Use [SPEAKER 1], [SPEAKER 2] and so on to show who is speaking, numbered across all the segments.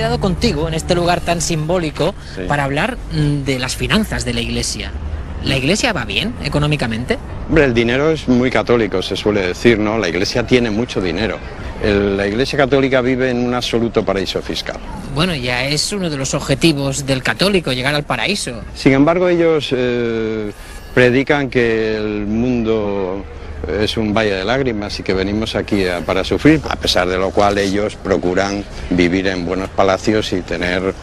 [SPEAKER 1] quedado contigo en este lugar tan simbólico
[SPEAKER 2] Sí.
[SPEAKER 1] para hablar de las finanzas de la Iglesia. ¿La Iglesia va bien económicamente?
[SPEAKER 2] Hombre, el dinero es muy católico, se suele decir, ¿no? La Iglesia tiene mucho dinero. La Iglesia católica vive en un absoluto paraíso fiscal.
[SPEAKER 1] Bueno, ya es uno de los objetivos del católico, llegar al paraíso.
[SPEAKER 2] Sin embargo, ellos predican que el mundo es un valle de lágrimas y que venimos aquí para sufrir, a pesar de lo cual ellos procuran vivir en buenos palacios y tener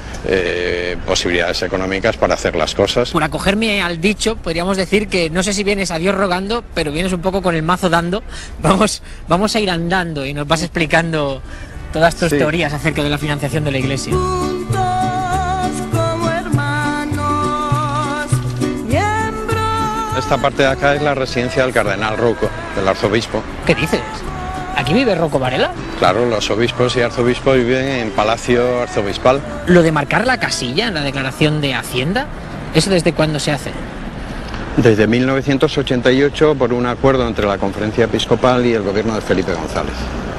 [SPEAKER 2] posibilidades económicas para hacer las cosas.
[SPEAKER 1] Por acogerme al dicho, podríamos decir que no sé si vienes a Dios rogando, pero vienes un poco con el mazo dando. Vamos a ir andando y nos vas explicando todas tus
[SPEAKER 2] Sí.
[SPEAKER 1] teorías acerca de la financiación de la Iglesia.
[SPEAKER 2] Esta parte de acá es la residencia del cardenal Rocco, del arzobispo.
[SPEAKER 1] ¿Qué dices? ¿Aquí vive Rocco Varela?
[SPEAKER 2] Claro, los obispos y arzobispos viven en palacio arzobispal.
[SPEAKER 1] Lo de marcar la casilla en la declaración de Hacienda, ¿eso desde cuándo se hace?
[SPEAKER 2] Desde 1988 por un acuerdo entre la Conferencia Episcopal y el gobierno de Felipe González.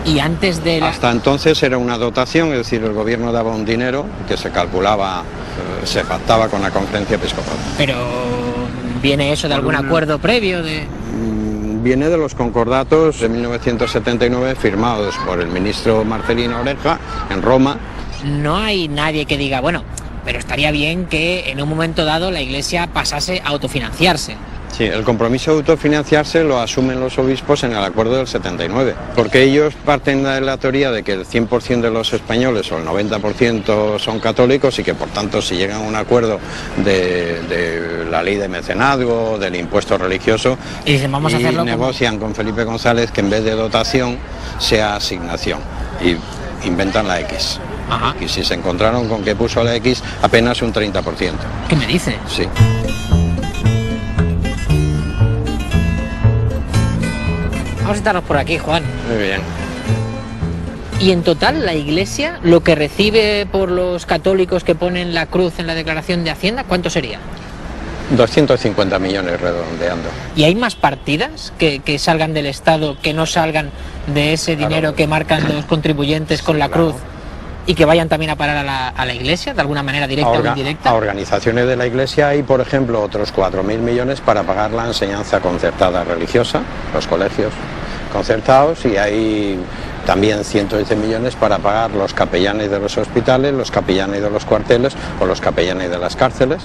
[SPEAKER 1] Y antes de la...
[SPEAKER 2] Hasta entonces era una dotación, es decir, el gobierno daba un dinero que se calculaba, se pactaba con la Conferencia Episcopal.
[SPEAKER 1] Pero ¿viene eso de algún acuerdo previo de...?
[SPEAKER 2] Viene de los concordatos de 1979 firmados por el ministro Marcelino Oreja en Roma.
[SPEAKER 1] No hay nadie que diga, bueno, pero estaría bien que en un momento dado la Iglesia pasase a autofinanciarse.
[SPEAKER 2] Sí, el compromiso de autofinanciarse lo asumen los obispos en el acuerdo del 79, porque ellos parten de la teoría de que el 100% de los españoles o el 90% son católicos y que por tanto si llegan a un acuerdo de la ley de mecenazgo, del impuesto religioso,
[SPEAKER 1] Y dicen, vamos a hacerlo como...
[SPEAKER 2] negocian con Felipe González que en vez de dotación sea asignación y inventan la X.
[SPEAKER 1] Ajá.
[SPEAKER 2] Y si se encontraron con que puso la X apenas un 30%.
[SPEAKER 1] ¿Qué me dices?
[SPEAKER 2] Sí.
[SPEAKER 1] Vamos a estarnos por aquí, Juan.
[SPEAKER 2] Muy bien.
[SPEAKER 1] Y en total, la Iglesia, lo que recibe por los católicos que ponen la cruz en la declaración de Hacienda, ¿cuánto sería?
[SPEAKER 2] 250 millones redondeando.
[SPEAKER 1] ¿Y hay más partidas que salgan del Estado, que no salgan de ese dinero que marcan los contribuyentes con la cruz y que vayan también a parar a la Iglesia, de alguna manera directa o indirecta?
[SPEAKER 2] A organizaciones de la Iglesia hay, por ejemplo, otros 4.000 millones para pagar la enseñanza concertada religiosa, los colegios concertados, y hay también 110 millones para pagar los capellanes de los hospitales, los capellanes de los cuarteles o los capellanes de las cárceles.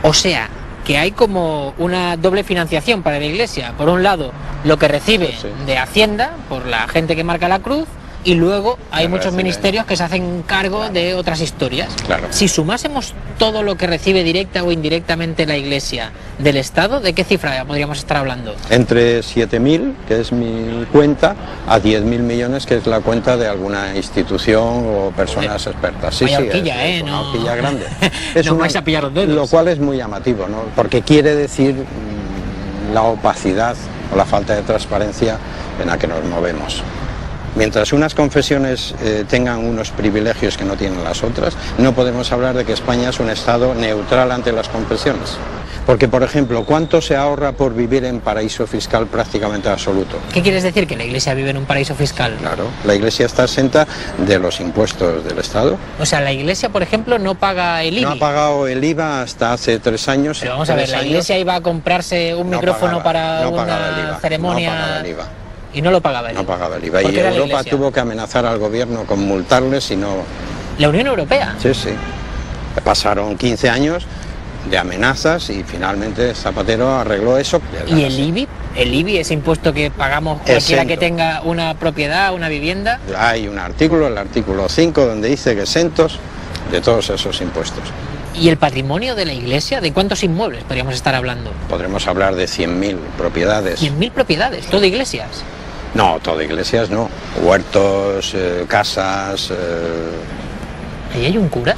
[SPEAKER 1] O sea, que hay como una doble financiación para la Iglesia. Por un lado, lo que recibe
[SPEAKER 2] Sí.
[SPEAKER 1] de Hacienda por la gente que marca la cruz, y luego hay muchos
[SPEAKER 2] recibe.
[SPEAKER 1] ministerios que se hacen cargo de otras historias.
[SPEAKER 2] Claro.
[SPEAKER 1] Si sumásemos todo lo que recibe directa o indirectamente la Iglesia del Estado, ¿de qué cifra podríamos estar hablando?
[SPEAKER 2] Entre 7.000, que es mi cuenta, a 10.000 millones, que es la cuenta de alguna institución o personas expertas. Sí,
[SPEAKER 1] Vaya
[SPEAKER 2] sí,
[SPEAKER 1] horquilla,
[SPEAKER 2] es una
[SPEAKER 1] no...
[SPEAKER 2] horquilla grande.
[SPEAKER 1] No vais a pillar los dedos.
[SPEAKER 2] Lo cual es muy llamativo, ¿no? Porque quiere decir la opacidad o la falta de transparencia en la que nos movemos. Mientras unas confesiones tengan unos privilegios que no tienen las otras, no podemos hablar de que España es un Estado neutral ante las confesiones. Porque, por ejemplo, ¿cuánto se ahorra por vivir en paraíso fiscal prácticamente absoluto?
[SPEAKER 1] ¿Qué quieres decir? ¿Que la Iglesia vive en un paraíso fiscal?
[SPEAKER 2] Claro, la Iglesia está exenta de los impuestos del Estado.
[SPEAKER 1] O sea, la Iglesia, por ejemplo, no paga el IBI.
[SPEAKER 2] No ha pagado el IVA hasta hace 3 años.
[SPEAKER 1] Pero vamos a ver, la Iglesia iba a comprarse un micrófono para una ceremonia...
[SPEAKER 2] No pagaba el IVA.
[SPEAKER 1] Y no lo pagaba el IVA.
[SPEAKER 2] No pagaba el IVA.
[SPEAKER 1] ¿Por
[SPEAKER 2] Y
[SPEAKER 1] qué era la
[SPEAKER 2] Europa
[SPEAKER 1] Iglesia?
[SPEAKER 2] tuvo que amenazar al gobierno con multarles y no...
[SPEAKER 1] ¿La Unión Europea?
[SPEAKER 2] Sí, sí. Pasaron 15 años de amenazas y finalmente Zapatero arregló eso.
[SPEAKER 1] ¿Y el IBI? ¿El IBI, ese impuesto que pagamos cualquiera que tenga una propiedad, una vivienda?
[SPEAKER 2] Hay un artículo, el artículo 5, donde dice que exentos de todos esos impuestos.
[SPEAKER 1] ¿Y el patrimonio de la Iglesia? ¿De cuántos inmuebles podríamos estar hablando?
[SPEAKER 2] Podremos hablar de 100.000 propiedades.
[SPEAKER 1] 100.000 propiedades, todo iglesias.
[SPEAKER 2] No, todo iglesias no. Huertos, casas...
[SPEAKER 1] ¿Ahí hay un cura?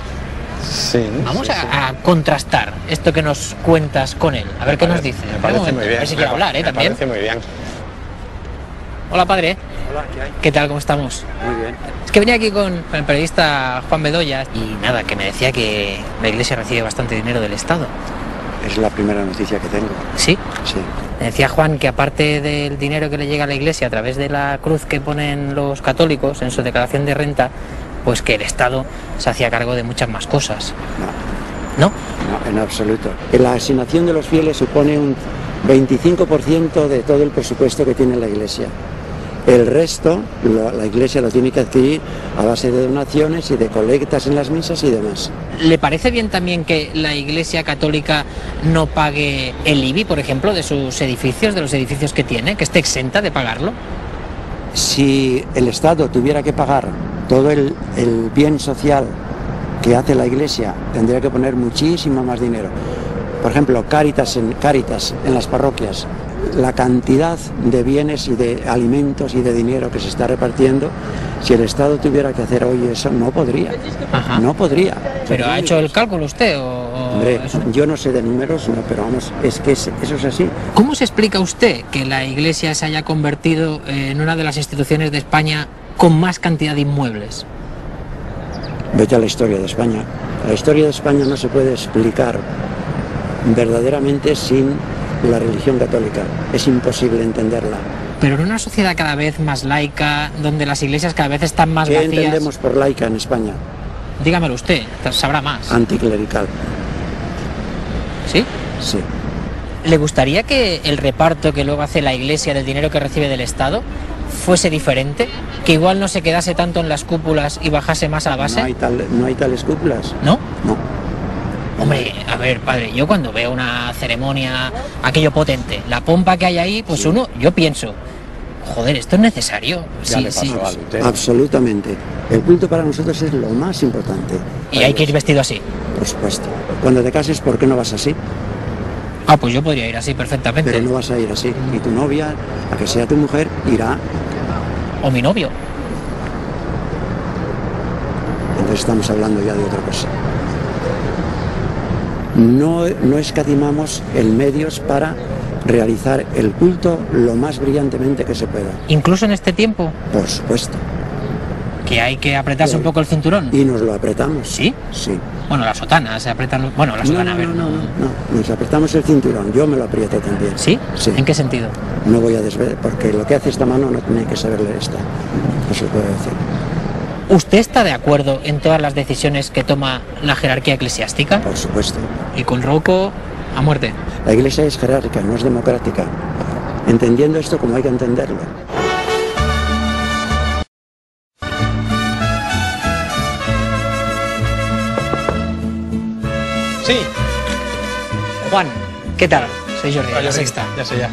[SPEAKER 2] Sí.
[SPEAKER 1] Vamos
[SPEAKER 2] sí,
[SPEAKER 1] a contrastar esto que nos cuentas con él. A ver qué nos dice.
[SPEAKER 2] Me parece muy bien.
[SPEAKER 1] A ver si quiere hablar,
[SPEAKER 2] Me
[SPEAKER 1] también.
[SPEAKER 2] parece muy bien.
[SPEAKER 1] Hola, padre.
[SPEAKER 3] Hola, ¿qué hay?
[SPEAKER 1] ¿Qué tal? ¿Cómo estamos?
[SPEAKER 3] Muy bien.
[SPEAKER 1] Es que venía aquí con el periodista Juan Bedoya y nada, que me decía que la Iglesia recibe bastante dinero del Estado.
[SPEAKER 3] Es la primera noticia que tengo.
[SPEAKER 1] ¿Sí?
[SPEAKER 3] Sí.
[SPEAKER 1] Me decía Juan que aparte del dinero que le llega a la Iglesia a través de la cruz que ponen los católicos en su declaración de renta, pues que el Estado se hacía cargo de muchas más cosas.
[SPEAKER 3] No,
[SPEAKER 1] ¿No?
[SPEAKER 3] no, en absoluto. La asignación de los fieles supone un 25% de todo el presupuesto que tiene la Iglesia. El resto, la Iglesia lo tiene que adquirir a base de donaciones y de colectas en las misas y demás.
[SPEAKER 1] ¿Le parece bien también que la Iglesia Católica no pague el IBI, por ejemplo, de sus edificios, de los edificios que tiene, que esté exenta de pagarlo?
[SPEAKER 3] Si el Estado tuviera que pagar todo el bien social que hace la Iglesia, tendría que poner muchísimo más dinero. Por ejemplo, Cáritas en las parroquias. La cantidad de bienes y de alimentos y de dinero que se está repartiendo, si el Estado tuviera que hacer hoy eso, no podría.
[SPEAKER 1] Ajá.
[SPEAKER 3] No podría.
[SPEAKER 1] ¿Pero ha hecho el cálculo usted o
[SPEAKER 3] Hombre,
[SPEAKER 1] eso?
[SPEAKER 3] yo no sé de números, no, pero vamos, es que eso es así.
[SPEAKER 1] ¿Cómo se explica usted que la Iglesia se haya convertido en una de las instituciones de España con más cantidad de inmuebles?
[SPEAKER 3] Vete a la historia de España. La historia de España no se puede explicar verdaderamente sin la religión católica. Es imposible entenderla.
[SPEAKER 1] Pero en una sociedad cada vez más laica, donde las iglesias cada vez están más
[SPEAKER 3] ¿Qué
[SPEAKER 1] vacías...
[SPEAKER 3] entendemos por laica en España?
[SPEAKER 1] Dígamelo usted, sabrá más.
[SPEAKER 3] Anticlerical.
[SPEAKER 1] ¿Sí?
[SPEAKER 3] Sí.
[SPEAKER 1] ¿Le gustaría que el reparto que luego hace la Iglesia del dinero que recibe del Estado fuese diferente? ¿Que igual no se quedase tanto en las cúpulas y bajase más a la base?
[SPEAKER 3] No hay tales cúpulas.
[SPEAKER 1] ¿No?
[SPEAKER 3] No.
[SPEAKER 1] Hombre, a ver, padre, yo cuando veo una ceremonia, aquello potente, la pompa que hay ahí, pues yo pienso, joder, ¿esto es necesario?
[SPEAKER 2] Ya le pasó a Lutero.
[SPEAKER 3] Absolutamente. El culto para nosotros es lo más importante.
[SPEAKER 1] Y hay que ir vestido así.
[SPEAKER 3] Por supuesto. Cuando te cases, ¿por qué no vas así?
[SPEAKER 1] Ah, pues yo podría ir así perfectamente.
[SPEAKER 3] Pero no vas a ir así. Y tu novia, a que sea tu mujer, irá.
[SPEAKER 1] O mi novio.
[SPEAKER 3] Entonces estamos hablando ya de otra cosa. No escatimamos en medios para realizar el culto lo más brillantemente que se pueda.
[SPEAKER 1] Incluso en este tiempo,
[SPEAKER 3] Por supuesto.
[SPEAKER 1] que hay que apretarse un poco el cinturón.
[SPEAKER 3] Y nos lo apretamos.
[SPEAKER 1] ¿Sí?
[SPEAKER 3] Sí.
[SPEAKER 1] Bueno, la sotana, se apretan... Bueno, la sotana, a ver.
[SPEAKER 3] No. Nos apretamos el cinturón. Yo me lo aprieto también.
[SPEAKER 1] ¿Sí?
[SPEAKER 3] Sí.
[SPEAKER 1] ¿En qué sentido?
[SPEAKER 3] No voy a desvelar, porque lo que hace esta mano no tiene que saberle esta. No se puede decir.
[SPEAKER 1] ¿Usted está de acuerdo en todas las decisiones que toma la jerarquía eclesiástica?
[SPEAKER 3] Por supuesto.
[SPEAKER 1] Y con Rocco, a muerte.
[SPEAKER 3] La Iglesia es jerárquica, no es democrática. Entendiendo esto como hay que entenderlo.
[SPEAKER 4] Sí.
[SPEAKER 1] Juan, ¿qué tal? Soy Jordi, de La
[SPEAKER 4] Ya sé,
[SPEAKER 1] Sexta.
[SPEAKER 4] ya sé, ya.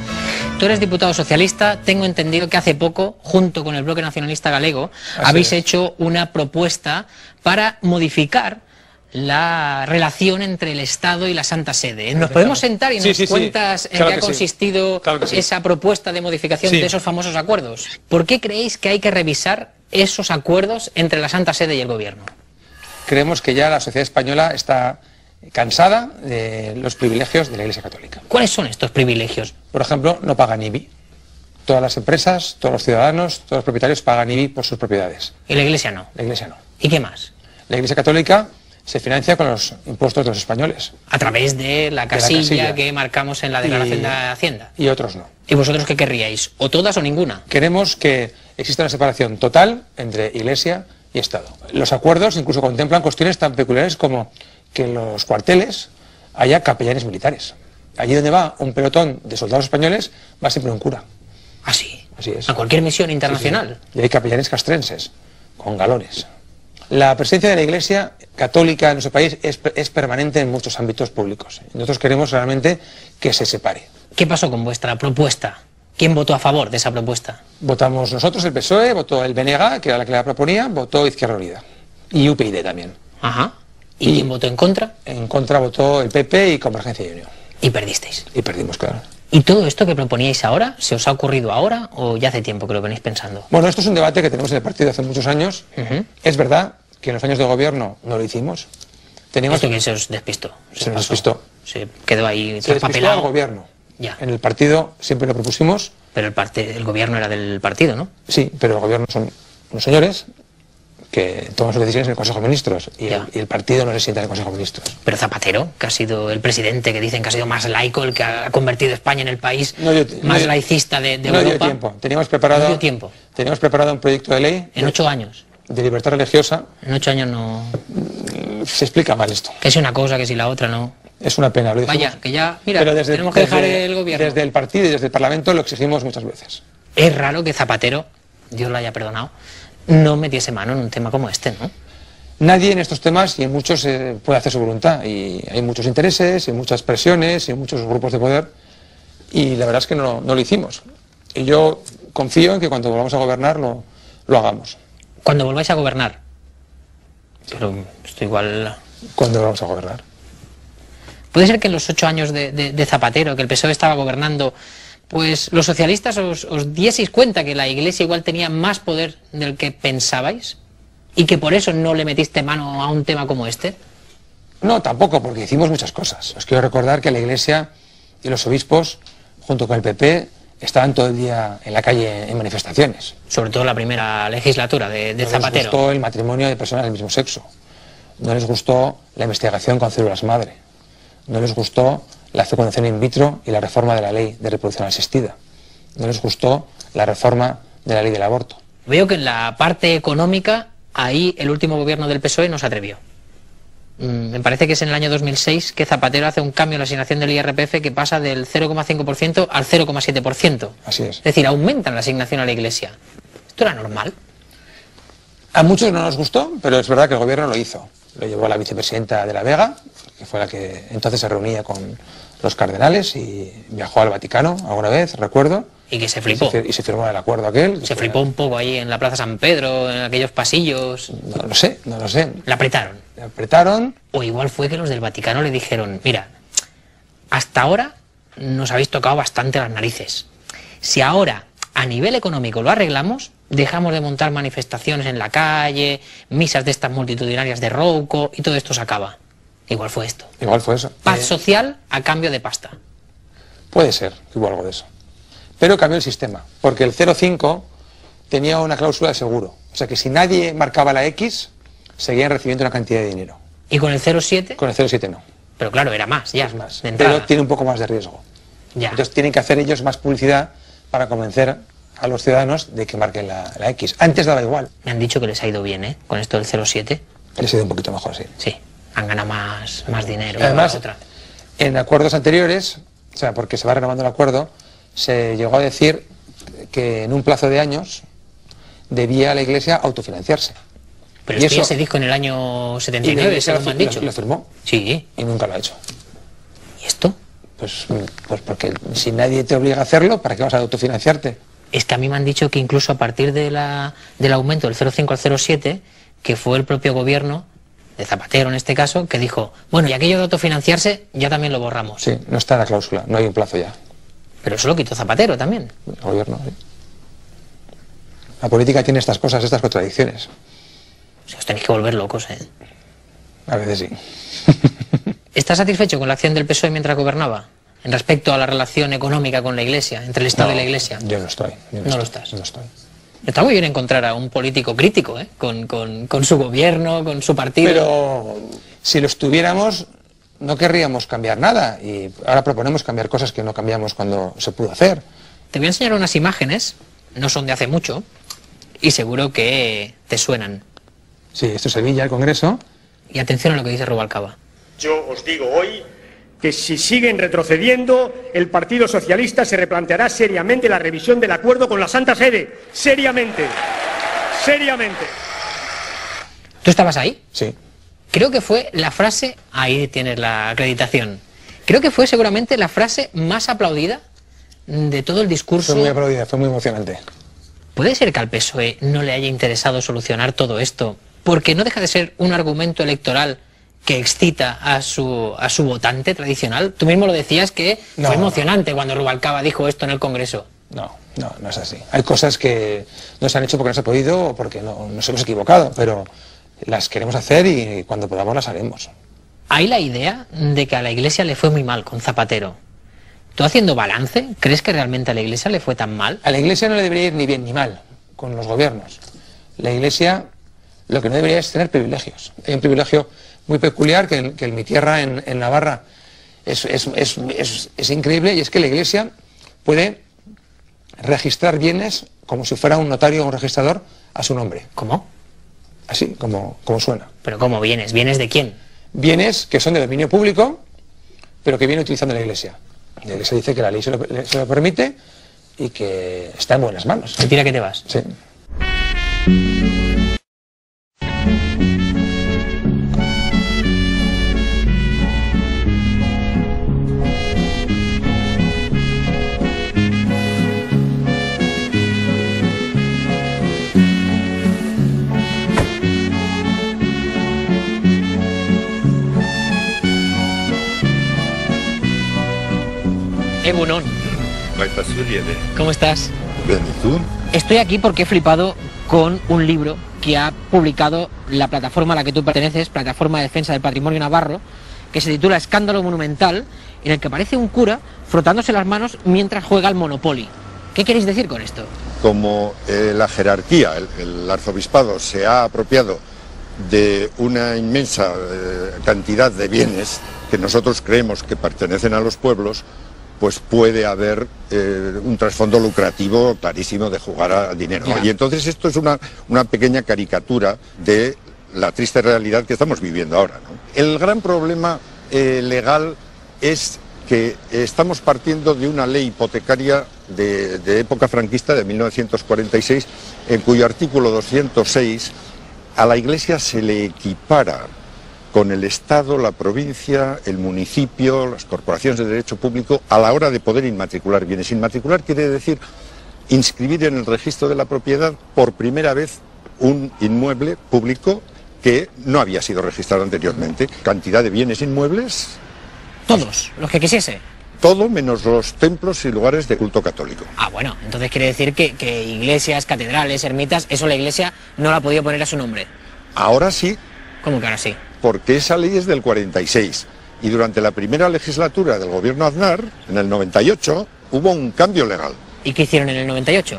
[SPEAKER 1] Tú eres diputado socialista, tengo entendido que hace poco, junto con el Bloque Nacionalista Galego, habéis hecho una propuesta para modificar la relación entre el Estado y la Santa Sede. ¿Nos podemos sentar y nos cuentas en qué ha consistido esa propuesta de modificación de esos famosos acuerdos? ¿Por qué creéis que hay que revisar esos acuerdos entre la Santa Sede y el Gobierno?
[SPEAKER 4] Creemos que ya la sociedad española está cansada de los privilegios de la Iglesia Católica.
[SPEAKER 1] ¿Cuáles son estos privilegios?
[SPEAKER 4] Por ejemplo, no pagan IBI. Todas las empresas, todos los ciudadanos, todos los propietarios pagan IBI por sus propiedades.
[SPEAKER 1] Y la Iglesia no.
[SPEAKER 4] La Iglesia no.
[SPEAKER 1] ¿Y qué más?
[SPEAKER 4] La Iglesia Católica se financia con los impuestos de los españoles.
[SPEAKER 1] A través de la casilla que marcamos en la declaración de Hacienda.
[SPEAKER 4] Y otros no.
[SPEAKER 1] ¿Y vosotros qué querríais? ¿O todas o ninguna?
[SPEAKER 4] Queremos que exista una separación total entre Iglesia y Estado. Los acuerdos incluso contemplan cuestiones tan peculiares como que en los cuarteles haya capellanes militares. Allí donde va un pelotón de soldados españoles va siempre un cura.
[SPEAKER 1] ¿Ah, sí?
[SPEAKER 4] Así es.
[SPEAKER 1] ¿A cualquier misión internacional?
[SPEAKER 4] Sí. Y hay capellanes castrenses, con galones. La presencia de la Iglesia Católica en nuestro país es permanente en muchos ámbitos públicos. Nosotros queremos realmente que se separe.
[SPEAKER 1] ¿Qué pasó con vuestra propuesta? ¿Quién votó a favor de esa propuesta?
[SPEAKER 4] Votamos nosotros, el PSOE, votó el BNG, que era la que la proponía, votó Izquierda Unida. Y UPyD también.
[SPEAKER 1] Ajá. ¿Y quién votó en contra?
[SPEAKER 4] En contra votó el PP y Convergencia y Unión.
[SPEAKER 1] Y perdisteis.
[SPEAKER 4] Y perdimos, claro.
[SPEAKER 1] ¿Y todo esto que proponíais ahora, se os ha ocurrido ahora o ya hace tiempo que lo venís pensando?
[SPEAKER 4] Bueno, esto es un debate que tenemos en el partido hace muchos años. Es verdad que en los años de gobierno no lo hicimos.
[SPEAKER 1] Esto que se os despistó.
[SPEAKER 4] Se nos despistó.
[SPEAKER 1] Se quedó ahí
[SPEAKER 4] se despistó al gobierno.
[SPEAKER 1] Ya.
[SPEAKER 4] En el partido siempre lo propusimos.
[SPEAKER 1] Pero el gobierno era del partido, ¿no?
[SPEAKER 4] Sí, pero el gobierno son unos señores que toman sus decisiones en el Consejo de Ministros y el partido no se sienta en el Consejo de Ministros.
[SPEAKER 1] Pero Zapatero, que ha sido el presidente que dicen que ha sido más laico, el que ha convertido a España en el país más laicista de Europa.
[SPEAKER 4] No dio tiempo. Teníamos preparado un proyecto de ley.
[SPEAKER 1] En 8 años.
[SPEAKER 4] de libertad religiosa...
[SPEAKER 1] En 8 años no...
[SPEAKER 4] Se explica mal esto.
[SPEAKER 1] Que si una cosa, que si la otra, no.
[SPEAKER 4] Es una pena, lo dijimos.
[SPEAKER 1] Vaya, que ya, mira,
[SPEAKER 4] pero
[SPEAKER 1] tenemos que dejar el gobierno.
[SPEAKER 4] Desde el partido y desde el Parlamento lo exigimos muchas veces.
[SPEAKER 1] Es raro que Zapatero, Dios lo haya perdonado, no metiese mano en un tema como este, ¿no?
[SPEAKER 4] Nadie en estos temas y en muchos puede hacer su voluntad. Y hay muchos intereses, y muchas presiones, y muchos grupos de poder. Y la verdad es que no lo hicimos. Y yo confío en que cuando volvamos a gobernar lo hagamos.
[SPEAKER 1] Cuando volváis a gobernar. Pero esto igual...
[SPEAKER 4] Cuando volvamos a gobernar.
[SPEAKER 1] ¿Puede ser que en los 8 años de Zapatero, que el PSOE estaba gobernando, pues los socialistas os dieseis cuenta que la Iglesia igual tenía más poder del que pensabais? ¿Y que por eso no le metiste mano a un tema como este?
[SPEAKER 4] No, tampoco, porque hicimos muchas cosas. Os quiero recordar que la Iglesia y los obispos, junto con el PP, estaban todo el día en la calle en manifestaciones.
[SPEAKER 1] Sobre todo la primera legislatura de Zapatero.
[SPEAKER 4] No les gustó el matrimonio de personas del mismo sexo. No les gustó la investigación con células madre. No les gustó la fecundación in vitro y la reforma de la ley de reproducción asistida. No les gustó la reforma de la ley del aborto.
[SPEAKER 1] Veo que en la parte económica, ahí el último gobierno del PSOE no se atrevió. Me parece que es en el año 2006 que Zapatero hace un cambio en la asignación del IRPF que pasa del 0,5% al 0,7%.
[SPEAKER 4] Así es.
[SPEAKER 1] Es decir, aumentan la asignación a la Iglesia. ¿Esto era normal?
[SPEAKER 4] A muchos no nos gustó, pero es verdad que el gobierno lo hizo. Lo llevó a la vicepresidenta de la Vega, que fue la que entonces se reunía con los cardenales y viajó al Vaticano alguna vez, recuerdo.
[SPEAKER 1] Y que se flipó.
[SPEAKER 4] Y se firmó el acuerdo aquel.
[SPEAKER 1] Se flipó un poco ahí en la Plaza San Pedro, en aquellos pasillos.
[SPEAKER 4] No lo sé.
[SPEAKER 1] La apretaron.
[SPEAKER 4] La apretaron.
[SPEAKER 1] O igual fue que los del Vaticano le dijeron, mira, hasta ahora nos habéis tocado bastante las narices. Si ahora a nivel económico lo arreglamos, dejamos de montar manifestaciones en la calle, misas de estas multitudinarias de Rouco y todo esto se acaba. Igual fue esto.
[SPEAKER 4] Igual fue eso.
[SPEAKER 1] Paz social a cambio de pasta.
[SPEAKER 4] Puede ser que hubo algo de eso. Pero cambió el sistema, porque el 0,5 tenía una cláusula de seguro. O sea que si nadie marcaba la X, seguían recibiendo una cantidad de dinero.
[SPEAKER 1] ¿Y con el 0,7?
[SPEAKER 4] Con el 0,7 no.
[SPEAKER 1] Pero claro, era más, ya.
[SPEAKER 4] Es más.
[SPEAKER 1] De entrada.
[SPEAKER 4] Pero tiene un poco más de riesgo.
[SPEAKER 1] Ya.
[SPEAKER 4] Entonces tienen que hacer ellos más publicidad para convencer a los ciudadanos de que marquen la X. Antes daba igual.
[SPEAKER 1] Me han dicho que les ha ido bien, ¿eh? Con esto del 0,7.
[SPEAKER 4] Les ha ido un poquito mejor, sí.
[SPEAKER 1] Sí, han ganado más dinero.
[SPEAKER 4] Además, en acuerdos anteriores, o sea, porque se va renovando el acuerdo, se llegó a decir que en un plazo de años debía la Iglesia autofinanciarse.
[SPEAKER 1] Pero es que ya se dijo en el año 79, según me han dicho.
[SPEAKER 4] Lo firmó.
[SPEAKER 1] Sí.
[SPEAKER 4] Y nunca lo ha hecho.
[SPEAKER 1] ¿Y esto?
[SPEAKER 4] Pues porque si nadie te obliga a hacerlo, ¿para qué vas a autofinanciarte?
[SPEAKER 1] Es que a mí me han dicho que incluso a partir del aumento del 0,5 al 0,7, que fue el propio gobierno, de Zapatero en este caso, que dijo, bueno, y aquello de autofinanciarse ya también lo borramos.
[SPEAKER 4] Sí, no está en la cláusula, no hay un plazo ya.
[SPEAKER 1] Pero eso lo quitó Zapatero también.
[SPEAKER 4] El gobierno, sí. La política tiene estas cosas, estas contradicciones.
[SPEAKER 1] O sea, os tenéis que volver locos, ¿eh?
[SPEAKER 4] A veces sí.
[SPEAKER 1] ¿Estás satisfecho con la acción del PSOE mientras gobernaba? En respecto a la relación económica con la Iglesia, entre el Estado y la Iglesia.
[SPEAKER 4] Yo no estoy.
[SPEAKER 1] No lo estás.
[SPEAKER 4] No estoy.
[SPEAKER 1] Está muy bien encontrar a un político crítico, ¿eh? Con su gobierno, con su partido.
[SPEAKER 4] Pero si lo estuviéramos, no querríamos cambiar nada. Y ahora proponemos cambiar cosas que no cambiamos cuando se pudo hacer.
[SPEAKER 1] Te voy a enseñar unas imágenes, no son de hace mucho, y seguro que te suenan.
[SPEAKER 4] Sí, esto es Sevilla, el Congreso.
[SPEAKER 1] Y atención a lo que dice Rubalcaba.
[SPEAKER 5] Yo os digo hoy que si siguen retrocediendo, el Partido Socialista se replanteará seriamente la revisión del acuerdo con la Santa Sede. Seriamente. Seriamente.
[SPEAKER 1] ¿Tú estabas ahí?
[SPEAKER 4] Sí.
[SPEAKER 1] Creo que fue la frase, ahí tienes la acreditación, creo que fue seguramente la frase más aplaudida de todo el discurso.
[SPEAKER 4] Fue muy aplaudida, fue muy emocionante.
[SPEAKER 1] ¿Puede ser que al PSOE no le haya interesado solucionar todo esto? Porque no deja de ser un argumento electoral que excita a su votante tradicional. Tú mismo lo decías que fue emocionante cuando Rubalcaba dijo esto en el Congreso.
[SPEAKER 4] No es así. Hay cosas que no se han hecho porque no se ha podido o porque nos hemos equivocado, pero las queremos hacer y cuando podamos las haremos.
[SPEAKER 1] Hay la idea de que a la Iglesia le fue muy mal con Zapatero. ¿Tú haciendo balance, crees que realmente a la Iglesia le fue tan mal?
[SPEAKER 4] A la Iglesia no le debería ir ni bien ni mal con los gobiernos. La Iglesia lo que no debería es tener privilegios. Hay un privilegio muy peculiar que en mi tierra, en Navarra, es increíble, y es que la Iglesia puede registrar bienes como si fuera un notario o un registrador a su nombre.
[SPEAKER 1] ¿Cómo?
[SPEAKER 4] así como suena.
[SPEAKER 1] ¿Pero cómo bienes? ¿Bienes de quién?
[SPEAKER 4] Bienes que son de dominio público, pero que viene utilizando la Iglesia. La Iglesia dice que la ley se lo permite y que está en buenas manos.
[SPEAKER 1] Mentira que te vas.
[SPEAKER 4] Sí.
[SPEAKER 1] Egunon. ¿Cómo estás?
[SPEAKER 6] Bien, ¿y tú?
[SPEAKER 1] Estoy aquí porque he flipado con un libro que ha publicado la plataforma a la que tú perteneces, Plataforma de Defensa del Patrimonio Navarro, que se titula Escándalo Monumental, en el que aparece un cura frotándose las manos mientras juega al Monopoly. ¿Qué queréis decir con esto?
[SPEAKER 6] Como la jerarquía, el arzobispado se ha apropiado de una inmensa cantidad de bienes que nosotros creemos que pertenecen a los pueblos, pues puede haber un trasfondo lucrativo clarísimo de jugar al dinero.
[SPEAKER 1] Ya.
[SPEAKER 6] Y entonces esto es una pequeña caricatura de la triste realidad que estamos viviendo ahora, ¿no? El gran problema legal es que estamos partiendo de una ley hipotecaria de época franquista de 1946, en cuyo artículo 206 a la Iglesia se le equipara con el Estado, la provincia, el municipio, las corporaciones de derecho público a la hora de poder inmatricular bienes. Inmatricular quiere decir inscribir en el registro de la propiedad por primera vez un inmueble público que no había sido registrado anteriormente. Cantidad de bienes inmuebles.
[SPEAKER 1] Todos, los que quisiese.
[SPEAKER 6] Todo menos los templos y lugares de culto católico.
[SPEAKER 1] Ah, bueno, entonces quiere decir que iglesias, catedrales, ermitas, eso la Iglesia no la ha podido poner a su nombre.
[SPEAKER 6] Ahora sí,
[SPEAKER 1] ¿Cómo que ahora sí?
[SPEAKER 6] porque esa ley es del 46 y durante la primera legislatura del gobierno Aznar, en el 98, hubo un cambio legal.
[SPEAKER 1] ¿Y qué hicieron en el 98?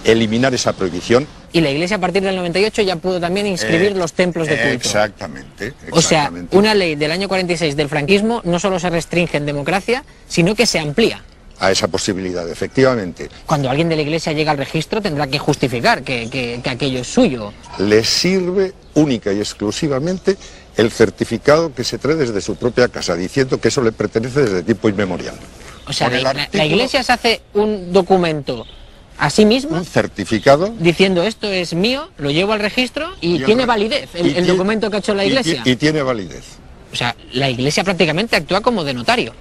[SPEAKER 6] Eliminar esa prohibición.
[SPEAKER 1] Y la Iglesia a partir del 98 ya pudo también inscribir los templos de culto.
[SPEAKER 6] Exactamente.
[SPEAKER 1] O sea,
[SPEAKER 6] exactamente.
[SPEAKER 1] una ley del año 46 del franquismo no solo se restringe en democracia, sino que se amplía.
[SPEAKER 6] A esa posibilidad, efectivamente.
[SPEAKER 1] Cuando alguien de la Iglesia llega al registro tendrá que justificar que aquello es suyo.
[SPEAKER 6] Les sirve única y exclusivamente el certificado que se trae desde su propia casa, diciendo que eso le pertenece desde tiempo inmemorial.
[SPEAKER 1] O sea,
[SPEAKER 6] Por el
[SPEAKER 1] la
[SPEAKER 6] artículo-
[SPEAKER 1] Iglesia se hace un documento a sí misma
[SPEAKER 6] Un certificado.
[SPEAKER 1] diciendo esto es mío, lo llevo al registro y tiene validez el documento que ha hecho la Iglesia.
[SPEAKER 6] Y tiene validez.
[SPEAKER 1] O sea, la Iglesia prácticamente actúa como de notario.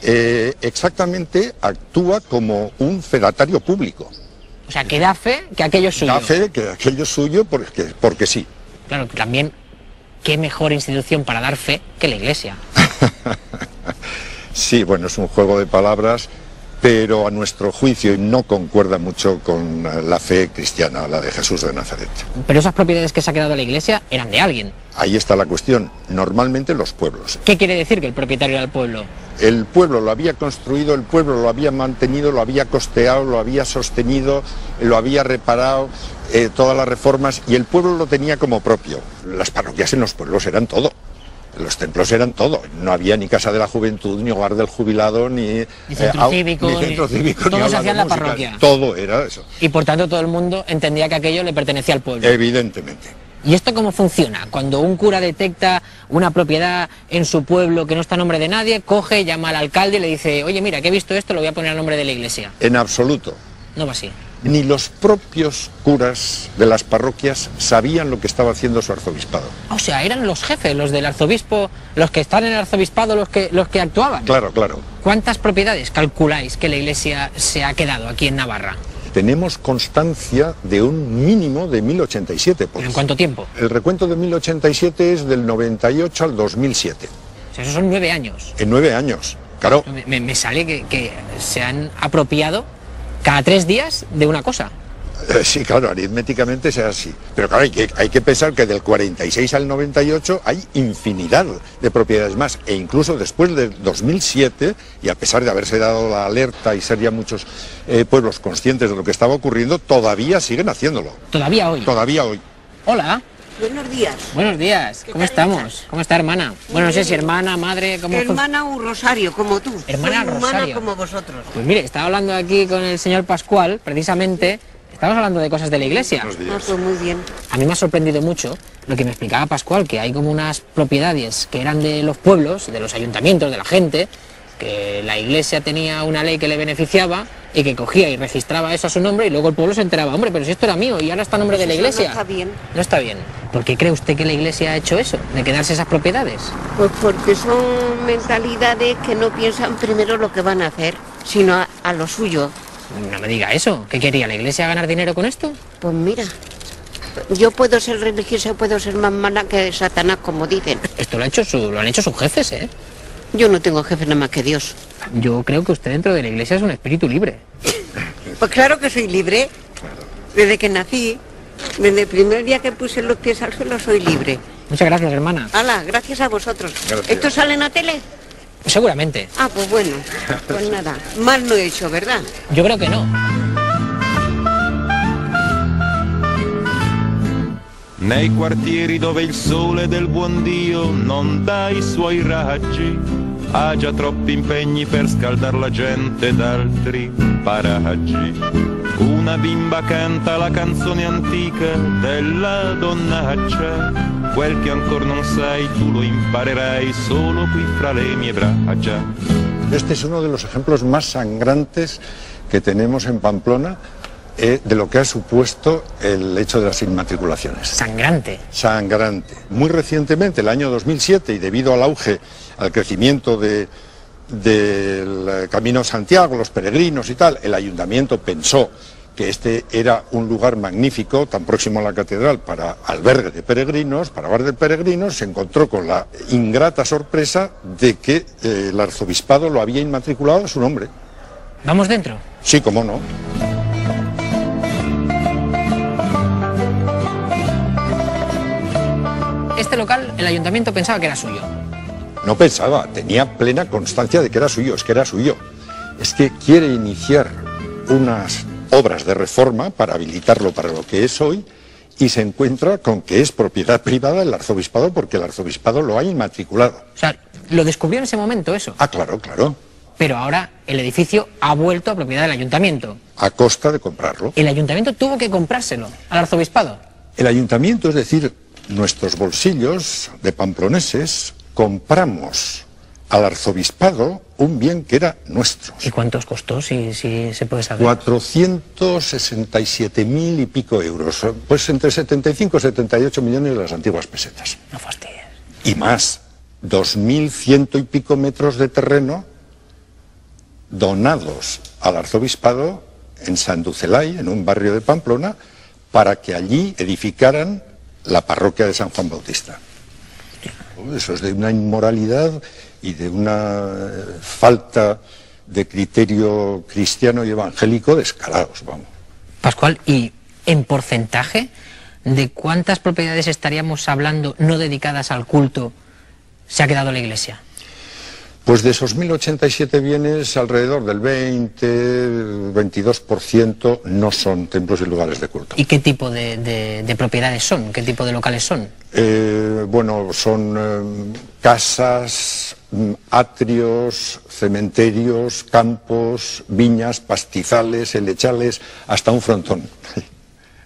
[SPEAKER 6] Exactamente, actúa como un fedatario público.
[SPEAKER 1] O sea, que da fe que aquello es suyo.
[SPEAKER 6] Da fe que aquello es suyo porque sí.
[SPEAKER 1] Claro, también, qué mejor institución para dar fe que la Iglesia.
[SPEAKER 6] Sí, bueno, es un juego de palabras, pero a nuestro juicio no concuerda mucho con la fe cristiana, la de Jesús de Nazaret.
[SPEAKER 1] Pero esas propiedades que se ha quedado la Iglesia eran de alguien.
[SPEAKER 6] Ahí está la cuestión. Normalmente los pueblos.
[SPEAKER 1] ¿Qué quiere decir que el propietario era el pueblo?
[SPEAKER 6] El pueblo lo había construido, el pueblo lo había mantenido, lo había costeado, lo había sostenido, lo había reparado, todas las reformas, y el pueblo lo tenía como propio. Las parroquias en los pueblos eran todo. Los templos eran todo. No había ni casa de la juventud, ni hogar del jubilado, ni
[SPEAKER 1] centro cívico,
[SPEAKER 6] ni centro cívico,
[SPEAKER 1] todo
[SPEAKER 6] ni
[SPEAKER 1] se
[SPEAKER 6] aula
[SPEAKER 1] hacía en
[SPEAKER 6] de
[SPEAKER 1] la
[SPEAKER 6] música.
[SPEAKER 1] parroquia.
[SPEAKER 6] Todo era eso.
[SPEAKER 1] Y por tanto todo el mundo entendía que aquello le pertenecía al pueblo.
[SPEAKER 6] Evidentemente.
[SPEAKER 1] ¿Y esto cómo funciona? Cuando un cura detecta una propiedad en su pueblo que no está a nombre de nadie, coge, llama al alcalde y le dice, oye, mira, que he visto esto, lo voy a poner a nombre de la Iglesia.
[SPEAKER 6] En absoluto.
[SPEAKER 1] No va así.
[SPEAKER 6] Ni los propios curas de las parroquias sabían lo que estaba haciendo su arzobispado.
[SPEAKER 1] O sea, eran los jefes, los del arzobispo, los que están en el arzobispado, los que actuaban.
[SPEAKER 6] Claro, claro.
[SPEAKER 1] ¿Cuántas propiedades calculáis que la Iglesia se ha quedado aquí en Navarra?
[SPEAKER 6] Tenemos constancia de un mínimo de 1087.
[SPEAKER 1] ¿Pero en cuánto tiempo?
[SPEAKER 6] El recuento de 1087 es del 98 al 2007.
[SPEAKER 1] O sea, esos son 9 años.
[SPEAKER 6] En 9 años, claro.
[SPEAKER 1] Me sale que se han apropiado cada 3 días de una cosa.
[SPEAKER 6] Sí, claro, aritméticamente sea así. Pero claro, hay que pensar que del 46 al 98 hay infinidad de propiedades más. E incluso después del 2007, y a pesar de haberse dado la alerta y ser ya muchos pueblos conscientes de lo que estaba ocurriendo, todavía siguen haciéndolo.
[SPEAKER 1] Todavía hoy.
[SPEAKER 6] Todavía hoy.
[SPEAKER 1] Hola.
[SPEAKER 7] Buenos días.
[SPEAKER 1] Buenos días. ¿Cómo estamos? ¿Cómo está, hermana? Bueno, no sé si hermana, madre, ¿cómo
[SPEAKER 7] Hermana un rosario, como tú.
[SPEAKER 1] Hermana
[SPEAKER 7] Soy
[SPEAKER 1] Rosario.
[SPEAKER 7] humana como vosotros.
[SPEAKER 1] Pues mire, estaba hablando aquí con el señor Pascual, precisamente, Estamos hablando de cosas de la iglesia.
[SPEAKER 7] Ah, pues muy bien.
[SPEAKER 1] A mí me ha sorprendido mucho lo que me explicaba Pascual, que hay como unas propiedades que eran de los pueblos, de los ayuntamientos, de la gente, que la iglesia tenía una ley que le beneficiaba y que cogía y registraba eso a su nombre y luego el pueblo se enteraba, hombre, pero si esto era mío y ahora está a nombre de la iglesia.
[SPEAKER 7] No está bien.
[SPEAKER 1] No está bien. ¿Por qué cree usted que la iglesia ha hecho eso, de quedarse esas propiedades?
[SPEAKER 7] Pues porque son mentalidades que no piensan primero lo que van a hacer, sino a lo suyo.
[SPEAKER 1] No me diga eso. ¿Qué quería la iglesia ganar dinero con esto?
[SPEAKER 7] Pues mira, yo puedo ser religiosa, puedo ser más mala que Satanás, como dicen.
[SPEAKER 1] Esto lo han hecho sus jefes, ¿eh?
[SPEAKER 7] Yo no tengo jefe nada más que Dios.
[SPEAKER 1] Yo creo que usted dentro de la iglesia es un espíritu libre.
[SPEAKER 7] Pues claro que soy libre. Desde que nací, desde el primer día que puse los pies al suelo, soy libre.
[SPEAKER 1] Muchas gracias, hermana.
[SPEAKER 7] Hala, gracias a vosotros.
[SPEAKER 6] Gracias.
[SPEAKER 7] ¿Esto sale en la tele?
[SPEAKER 1] Seguramente.
[SPEAKER 7] Ah, pues bueno. Pues nada, mal no he hecho, ¿verdad?
[SPEAKER 1] Yo creo que no.
[SPEAKER 8] Nei quartieri dove il sole del buon Dio non dà i suoi raggi, ha già troppi impegni per scaldar la gente d'altri paraggi. Una bimba canta la canzone antica della donnaccia, quel che ancora non sai tu lo imparerai solo qui fra le mie braccia.
[SPEAKER 6] Este es uno de los ejemplos más sangrantes que tenemos en Pamplona de lo que ha supuesto el hecho de las inmatriculaciones.
[SPEAKER 1] Sangrante.
[SPEAKER 6] Sangrante. Muy recientemente, el año 2007, y debido al auge, al crecimiento del Camino a Santiago, los peregrinos y tal, el ayuntamiento pensó que este era un lugar magnífico, tan próximo a la catedral, para albergue de peregrinos, para bar de peregrinos, se encontró con la ingrata sorpresa de que el arzobispado lo había inmatriculado a su nombre.
[SPEAKER 1] ¿Vamos dentro?
[SPEAKER 6] Sí, cómo no.
[SPEAKER 1] Este local, el ayuntamiento pensaba que era suyo.
[SPEAKER 6] No pensaba, tenía plena constancia de que era suyo, es que era suyo. Es que quiere iniciar unas obras de reforma para habilitarlo para lo que es hoy y se encuentra con que es propiedad privada del arzobispado porque el arzobispado lo ha inmatriculado.
[SPEAKER 1] O sea, lo descubrió en ese momento eso.
[SPEAKER 6] Ah, claro, claro.
[SPEAKER 1] Pero ahora el edificio ha vuelto a propiedad del ayuntamiento.
[SPEAKER 6] A costa de comprarlo.
[SPEAKER 1] El ayuntamiento tuvo que comprárselo al arzobispado.
[SPEAKER 6] El ayuntamiento, es decir, nuestros bolsillos de pamploneses, compramos al arzobispado un bien que era nuestro.
[SPEAKER 1] ¿Y cuánto os costó, si se puede saber?
[SPEAKER 6] 467.000 y pico euros, pues entre 75 y 78 millones de las antiguas pesetas.
[SPEAKER 1] No fastidies.
[SPEAKER 6] Y más, 2.100 y pico metros de terreno donados al arzobispado en Sanducelay, en un barrio de Pamplona, para que allí edificaran la parroquia de San Juan Bautista. Eso es de una inmoralidad y de una falta de criterio cristiano y evangélico descarados, vamos.
[SPEAKER 1] Pascual, ¿y en porcentaje de cuántas propiedades estaríamos hablando no dedicadas al culto se ha quedado la iglesia?
[SPEAKER 6] Pues de esos 1.087 bienes, alrededor del 22% no son templos y lugares de culto.
[SPEAKER 1] ¿Y qué tipo de propiedades son? ¿Qué tipo de locales son?
[SPEAKER 6] Bueno, son casas, atrios, cementerios, campos, viñas, pastizales, helechales, hasta un frontón.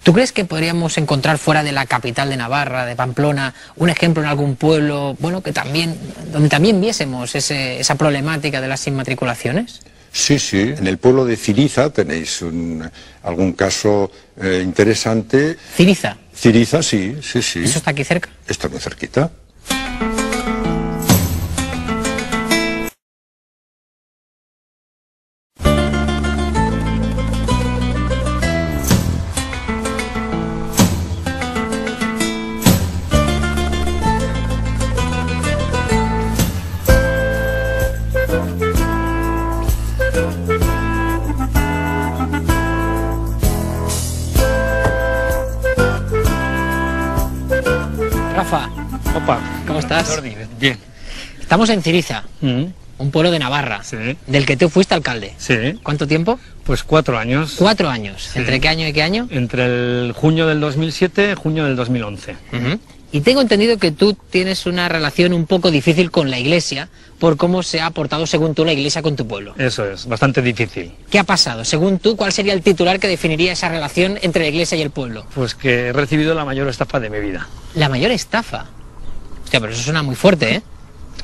[SPEAKER 1] ¿Tú crees que podríamos encontrar fuera de la capital de Navarra, de Pamplona, un ejemplo en algún pueblo, bueno, que donde también viésemos esa problemática de las inmatriculaciones?
[SPEAKER 6] Sí, sí. En el pueblo de Ciriza tenéis algún caso interesante.
[SPEAKER 1] ¿Ciriza?
[SPEAKER 6] Ciriza, sí, sí, sí.
[SPEAKER 1] ¿Eso está aquí cerca?
[SPEAKER 6] Está muy cerquita.
[SPEAKER 1] Rafa,
[SPEAKER 9] Opa,
[SPEAKER 1] ¿cómo estás?
[SPEAKER 9] Jordi, bien.
[SPEAKER 1] Estamos en Ciriza, un pueblo de Navarra,
[SPEAKER 9] Sí.
[SPEAKER 1] del que tú fuiste alcalde.
[SPEAKER 9] Sí.
[SPEAKER 1] ¿Cuánto tiempo?
[SPEAKER 9] Pues 4 años.
[SPEAKER 1] 4 años.
[SPEAKER 9] Sí.
[SPEAKER 1] ¿Entre qué año y qué año?
[SPEAKER 9] Entre el junio del 2007 y junio del 2011.
[SPEAKER 1] Ujú. Y tengo entendido que tú tienes una relación un poco difícil con la Iglesia por cómo se ha portado, según tú, la Iglesia con tu pueblo.
[SPEAKER 9] Eso es, bastante difícil.
[SPEAKER 1] ¿Qué ha pasado? Según tú, ¿cuál sería el titular que definiría esa relación entre la Iglesia y el pueblo?
[SPEAKER 9] Pues que he recibido la mayor estafa de mi vida.
[SPEAKER 1] ¿La mayor estafa? Hostia, pero eso suena muy fuerte, ¿eh?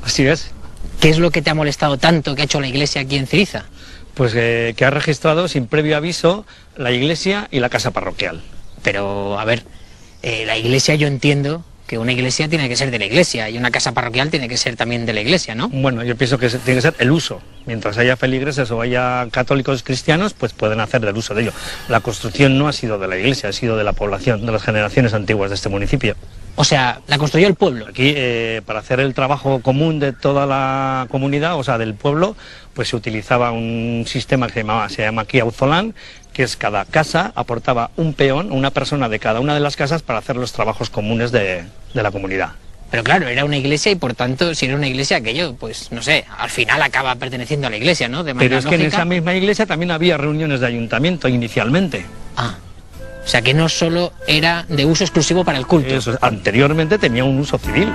[SPEAKER 9] Así es.
[SPEAKER 1] ¿Qué es lo que te ha molestado tanto que ha hecho la Iglesia aquí en Ciriza?
[SPEAKER 9] Pues que ha registrado sin previo aviso la iglesia y la casa parroquial.
[SPEAKER 1] Pero, a ver, la Iglesia, yo entiendo que una iglesia tiene que ser de la Iglesia y una casa parroquial tiene que ser también de la Iglesia, ¿no?
[SPEAKER 9] Bueno, yo pienso que tiene que ser el uso. Mientras haya feligreses o haya católicos cristianos, pues pueden hacer del uso de ello. La construcción no ha sido de la Iglesia, ha sido de la población, de las generaciones antiguas de este municipio.
[SPEAKER 1] O sea, la construyó el pueblo.
[SPEAKER 9] Aquí, para hacer el trabajo común de toda la comunidad, o sea, del pueblo, pues se utilizaba un sistema que se llama aquí auzolán, que es cada casa aportaba un peón, una persona de cada una de las casas para hacer los trabajos comunes de la comunidad.
[SPEAKER 1] Pero claro, era una iglesia y por tanto, si era una iglesia, aquello, pues no sé, al final acaba perteneciendo a la iglesia, ¿no? De manera
[SPEAKER 9] Pero es
[SPEAKER 1] lógica.
[SPEAKER 9] que en esa misma iglesia también había reuniones de ayuntamiento inicialmente.
[SPEAKER 1] Ah, o sea que no solo era de uso exclusivo para el culto.
[SPEAKER 9] Eso, anteriormente tenía un uso civil.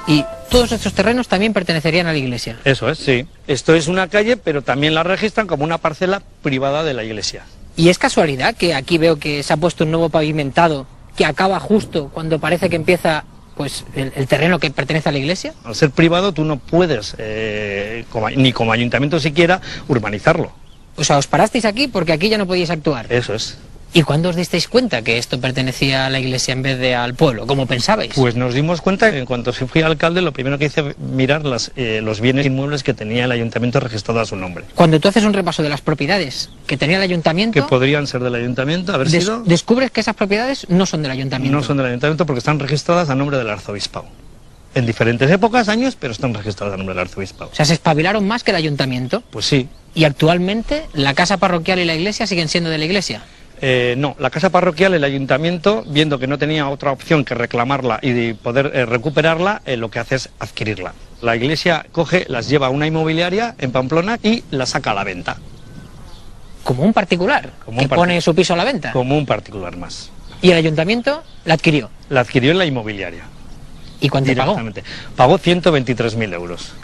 [SPEAKER 1] Y todos estos terrenos también pertenecerían a la iglesia.
[SPEAKER 9] Eso es, sí. Esto es una calle, pero también la registran como una parcela privada de la iglesia.
[SPEAKER 1] ¿Y es casualidad que aquí veo que se ha puesto un nuevo pavimentado que acaba justo cuando parece que empieza pues el terreno que pertenece a la iglesia?
[SPEAKER 9] Al ser privado tú no puedes, ni como ayuntamiento siquiera, urbanizarlo.
[SPEAKER 1] O sea, os parasteis aquí porque aquí ya no podíais actuar.
[SPEAKER 9] Eso es.
[SPEAKER 1] ¿Y cuándo os disteis cuenta que esto pertenecía a la iglesia en vez de al pueblo? ¿Cómo pensabais?
[SPEAKER 9] Pues nos dimos cuenta que en cuanto fui alcalde, lo primero que hice mirar los bienes inmuebles que tenía el ayuntamiento registrado a su nombre.
[SPEAKER 1] Cuando tú haces un repaso de las propiedades que tenía el ayuntamiento...
[SPEAKER 9] Que podrían ser del ayuntamiento, haber sido...
[SPEAKER 1] Descubres que esas propiedades no son del ayuntamiento.
[SPEAKER 9] No son del ayuntamiento porque están registradas a nombre del arzobispado. En diferentes épocas, años, pero están registradas a nombre del arzobispado.
[SPEAKER 1] O sea, ¿se espabilaron más que el ayuntamiento?
[SPEAKER 9] Pues sí.
[SPEAKER 1] ¿Y actualmente la casa parroquial y la iglesia siguen siendo de la iglesia?
[SPEAKER 9] No, la casa parroquial, el ayuntamiento, viendo que no tenía otra opción que reclamarla y de poder recuperarla, lo que hace es adquirirla. La iglesia coge, las lleva a una inmobiliaria en Pamplona y la saca a la venta.
[SPEAKER 1] ¿Como un particular? ¿Que pone su piso a la venta?
[SPEAKER 9] Como un particular más.
[SPEAKER 1] ¿Y el ayuntamiento la adquirió?
[SPEAKER 9] La adquirió en la inmobiliaria.
[SPEAKER 1] ¿Y cuánto pagó?
[SPEAKER 9] Pagó 123.000 euros.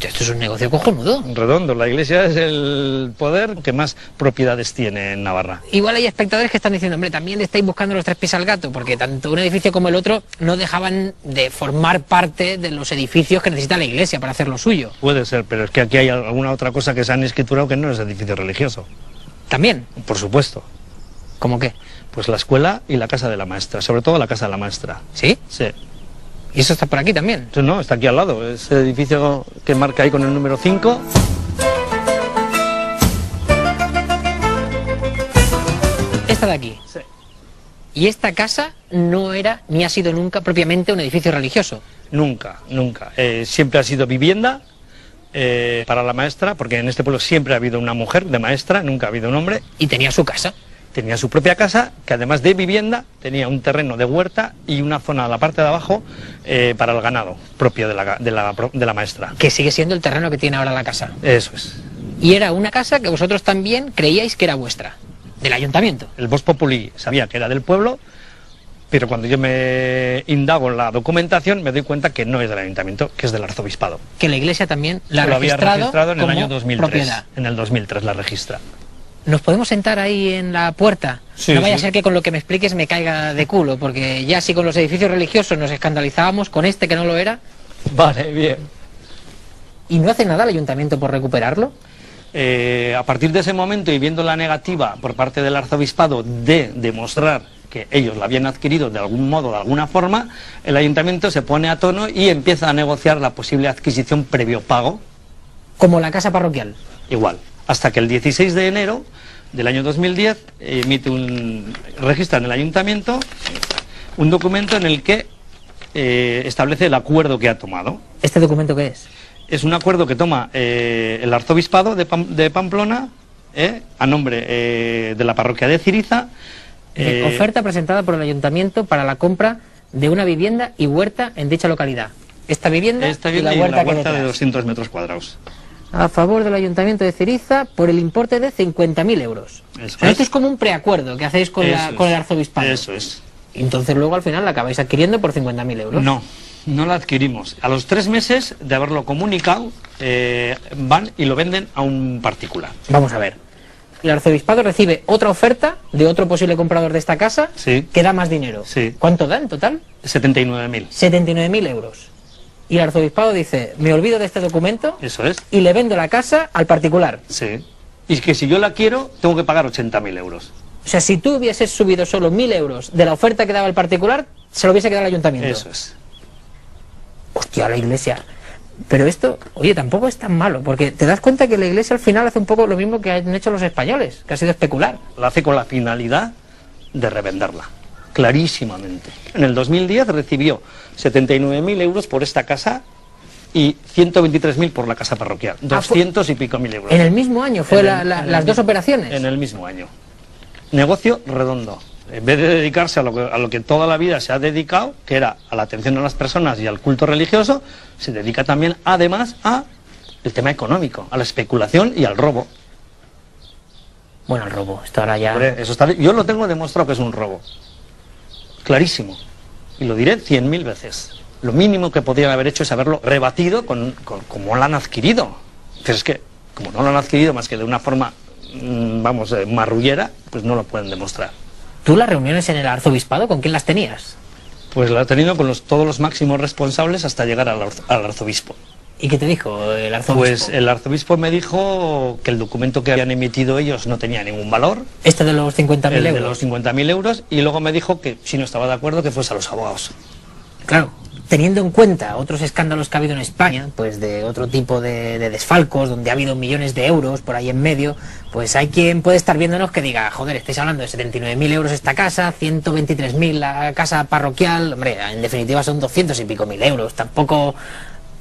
[SPEAKER 1] Esto es un negocio cojonudo.
[SPEAKER 9] Redondo, la iglesia es el poder que más propiedades tiene en Navarra.
[SPEAKER 1] Igual hay espectadores que están diciendo, hombre, también le estáis buscando los tres pies al gato, porque tanto un edificio como el otro no dejaban de formar parte de los edificios que necesita la iglesia para hacer lo suyo.
[SPEAKER 9] Puede ser, pero es que aquí hay alguna otra cosa que se han escriturado que no es edificio religioso.
[SPEAKER 1] ¿También?
[SPEAKER 9] Por supuesto.
[SPEAKER 1] ¿Cómo qué?
[SPEAKER 9] Pues la escuela y la casa de la maestra, sobre todo la casa de la maestra.
[SPEAKER 1] ¿Sí?
[SPEAKER 9] Sí.
[SPEAKER 1] ¿Y eso está por aquí también?
[SPEAKER 9] No, está aquí al lado, es el edificio que marca ahí con el número 5.
[SPEAKER 1] Esta de aquí.
[SPEAKER 9] Sí.
[SPEAKER 1] Y esta casa no era ni ha sido nunca propiamente un edificio religioso.
[SPEAKER 9] Nunca, nunca. Siempre ha sido vivienda para la maestra, porque en este pueblo siempre ha habido una mujer de maestra, nunca ha habido un hombre.
[SPEAKER 1] Y tenía su casa.
[SPEAKER 9] Tenía su propia casa, que además de vivienda, tenía un terreno de huerta y una zona a la parte de abajo para el ganado, propio de la maestra.
[SPEAKER 1] Que sigue siendo el terreno que tiene ahora la casa.
[SPEAKER 9] Eso es.
[SPEAKER 1] Y era una casa que vosotros también creíais que era vuestra, del ayuntamiento.
[SPEAKER 9] El Vox Populi sabía que era del pueblo, pero cuando yo me indago en la documentación me doy cuenta que no es del ayuntamiento, que es del arzobispado.
[SPEAKER 1] Que la iglesia también la
[SPEAKER 9] lo había registrado en el
[SPEAKER 1] como
[SPEAKER 9] año 2003.
[SPEAKER 1] Propiedad.
[SPEAKER 9] En el 2003 la registra.
[SPEAKER 1] ¿Nos podemos sentar ahí en la puerta?
[SPEAKER 9] Sí,
[SPEAKER 1] no vaya
[SPEAKER 9] sí.
[SPEAKER 1] a ser que con lo que me expliques me caiga de culo, porque ya si con los edificios religiosos nos escandalizábamos, con este que no lo era...
[SPEAKER 9] Vale, bien.
[SPEAKER 1] ¿Y no hace nada el ayuntamiento por recuperarlo?
[SPEAKER 9] A partir de ese momento y viendo la negativa por parte del arzobispado de demostrar que ellos la habían adquirido de algún modo, de alguna forma, el ayuntamiento se pone a tono y empieza a negociar la posible adquisición previo pago.
[SPEAKER 1] Como la casa parroquial.
[SPEAKER 9] Igual. Hasta que el 16 de enero del año 2010 registra en el ayuntamiento un documento en el que establece el acuerdo que ha tomado.
[SPEAKER 1] ¿Este documento qué es?
[SPEAKER 9] Es un acuerdo que toma el arzobispado de Pamplona a nombre de la parroquia de Ciriza.
[SPEAKER 1] Oferta presentada por el ayuntamiento para la compra de una vivienda y huerta en dicha localidad. Esta vivienda y la huerta
[SPEAKER 9] de 200 metros cuadrados.
[SPEAKER 1] a favor del Ayuntamiento de Ciriza por el importe de 50.000 euros. Esto es como un preacuerdo que hacéis con, con el arzobispado.
[SPEAKER 9] Eso es.
[SPEAKER 1] Y entonces luego al final la acabáis adquiriendo por 50.000 euros.
[SPEAKER 9] No, no la adquirimos. A los 3 meses de haberlo comunicado, van y lo venden a un particular.
[SPEAKER 1] Vamos a ver. El arzobispado recibe otra oferta de otro posible comprador de esta casa que da más dinero.
[SPEAKER 9] Sí.
[SPEAKER 1] ¿Cuánto da en total?
[SPEAKER 9] 79.000.
[SPEAKER 1] 79.000 euros. Y el arzobispado dice, me olvido de este documento.
[SPEAKER 9] Eso es.
[SPEAKER 1] Y le vendo la casa al particular.
[SPEAKER 9] Sí. Y que si yo la quiero, tengo que pagar 80.000 euros.
[SPEAKER 1] O sea, si tú hubieses subido solo 1.000 euros de la oferta que daba el particular, se lo hubiese quedado el ayuntamiento.
[SPEAKER 9] Eso es.
[SPEAKER 1] Hostia, la iglesia. Pero esto, oye, tampoco es tan malo, porque te das cuenta que la iglesia al final hace un poco lo mismo que han hecho los españoles, que ha sido especular.
[SPEAKER 9] Lo hace con la finalidad de revenderla, clarísimamente. En el 2010 recibió 79.000 euros por esta casa y 123.000 por la casa parroquial. 200 y pico mil euros.
[SPEAKER 1] ¿En el mismo año fue las dos operaciones?
[SPEAKER 9] En el mismo año. Negocio redondo. En vez de dedicarse a lo que toda la vida se ha dedicado, que era a la atención a las personas y al culto religioso, se dedica también, además, al tema económico, a la especulación y al robo.
[SPEAKER 1] Bueno, el robo, esto ahora ya...
[SPEAKER 9] Hombre, eso está, yo lo tengo demostrado que es un robo. Clarísimo. Y lo diré 100.000 veces. Lo mínimo que podrían haber hecho es haberlo rebatido con cómo lo han adquirido. Pero es que, como no lo han adquirido más que de una forma, vamos, marrullera, pues no lo pueden demostrar.
[SPEAKER 1] ¿Tú las reuniones en el arzobispado con quién las tenías?
[SPEAKER 9] Pues las he tenido con todos los máximos responsables hasta llegar al arzobispo.
[SPEAKER 1] ¿Y qué te dijo el arzobispo?
[SPEAKER 9] Pues el arzobispo me dijo que el documento que habían emitido ellos no tenía ningún valor.
[SPEAKER 1] ¿Este de los 50.000 euros?
[SPEAKER 9] De los 50.000 euros, y luego me dijo que si no estaba de acuerdo que fuese a los abogados.
[SPEAKER 1] Claro, teniendo en cuenta otros escándalos que ha habido en España, pues de otro tipo de desfalcos, donde ha habido millones de euros por ahí en medio, pues hay quien puede estar viéndonos que diga, joder, estáis hablando de 79.000 euros esta casa, 123.000 la casa parroquial, hombre, en definitiva son 200 y pico mil euros, tampoco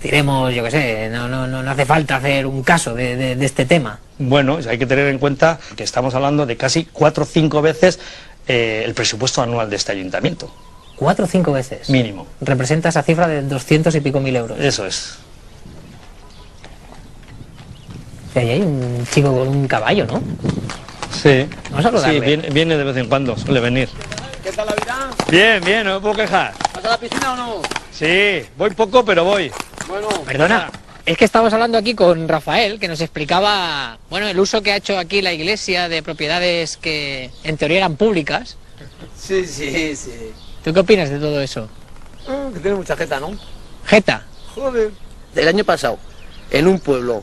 [SPEAKER 1] diremos, yo qué sé, no hace falta hacer un caso de este tema.
[SPEAKER 9] Bueno, hay que tener en cuenta que estamos hablando de casi 4 o 5 veces el presupuesto anual de este ayuntamiento.
[SPEAKER 1] 4 o 5 veces.
[SPEAKER 9] Mínimo.
[SPEAKER 1] Representa esa cifra de 200 y pico mil euros.
[SPEAKER 9] Eso es.
[SPEAKER 1] Y ahí hay un chico con un caballo, ¿no?
[SPEAKER 9] Sí.
[SPEAKER 1] Vamos a rodarle.
[SPEAKER 9] Sí, viene de vez en cuando, suele venir.
[SPEAKER 10] ¿Qué tal la vida?
[SPEAKER 9] Bien, bien, no me puedo quejar.
[SPEAKER 10] ¿Vas a la piscina o no?
[SPEAKER 9] Sí, voy poco, pero voy.
[SPEAKER 10] Bueno,
[SPEAKER 1] perdona. Es que estamos hablando aquí con Rafael, que nos explicaba, bueno, el uso que ha hecho aquí la iglesia de propiedades que en teoría eran públicas.
[SPEAKER 10] Sí.
[SPEAKER 1] ¿Tú qué opinas de todo eso?
[SPEAKER 10] Que tiene mucha jeta, ¿no?
[SPEAKER 1] ¿Jeta?
[SPEAKER 10] Joder. El año pasado, en un pueblo,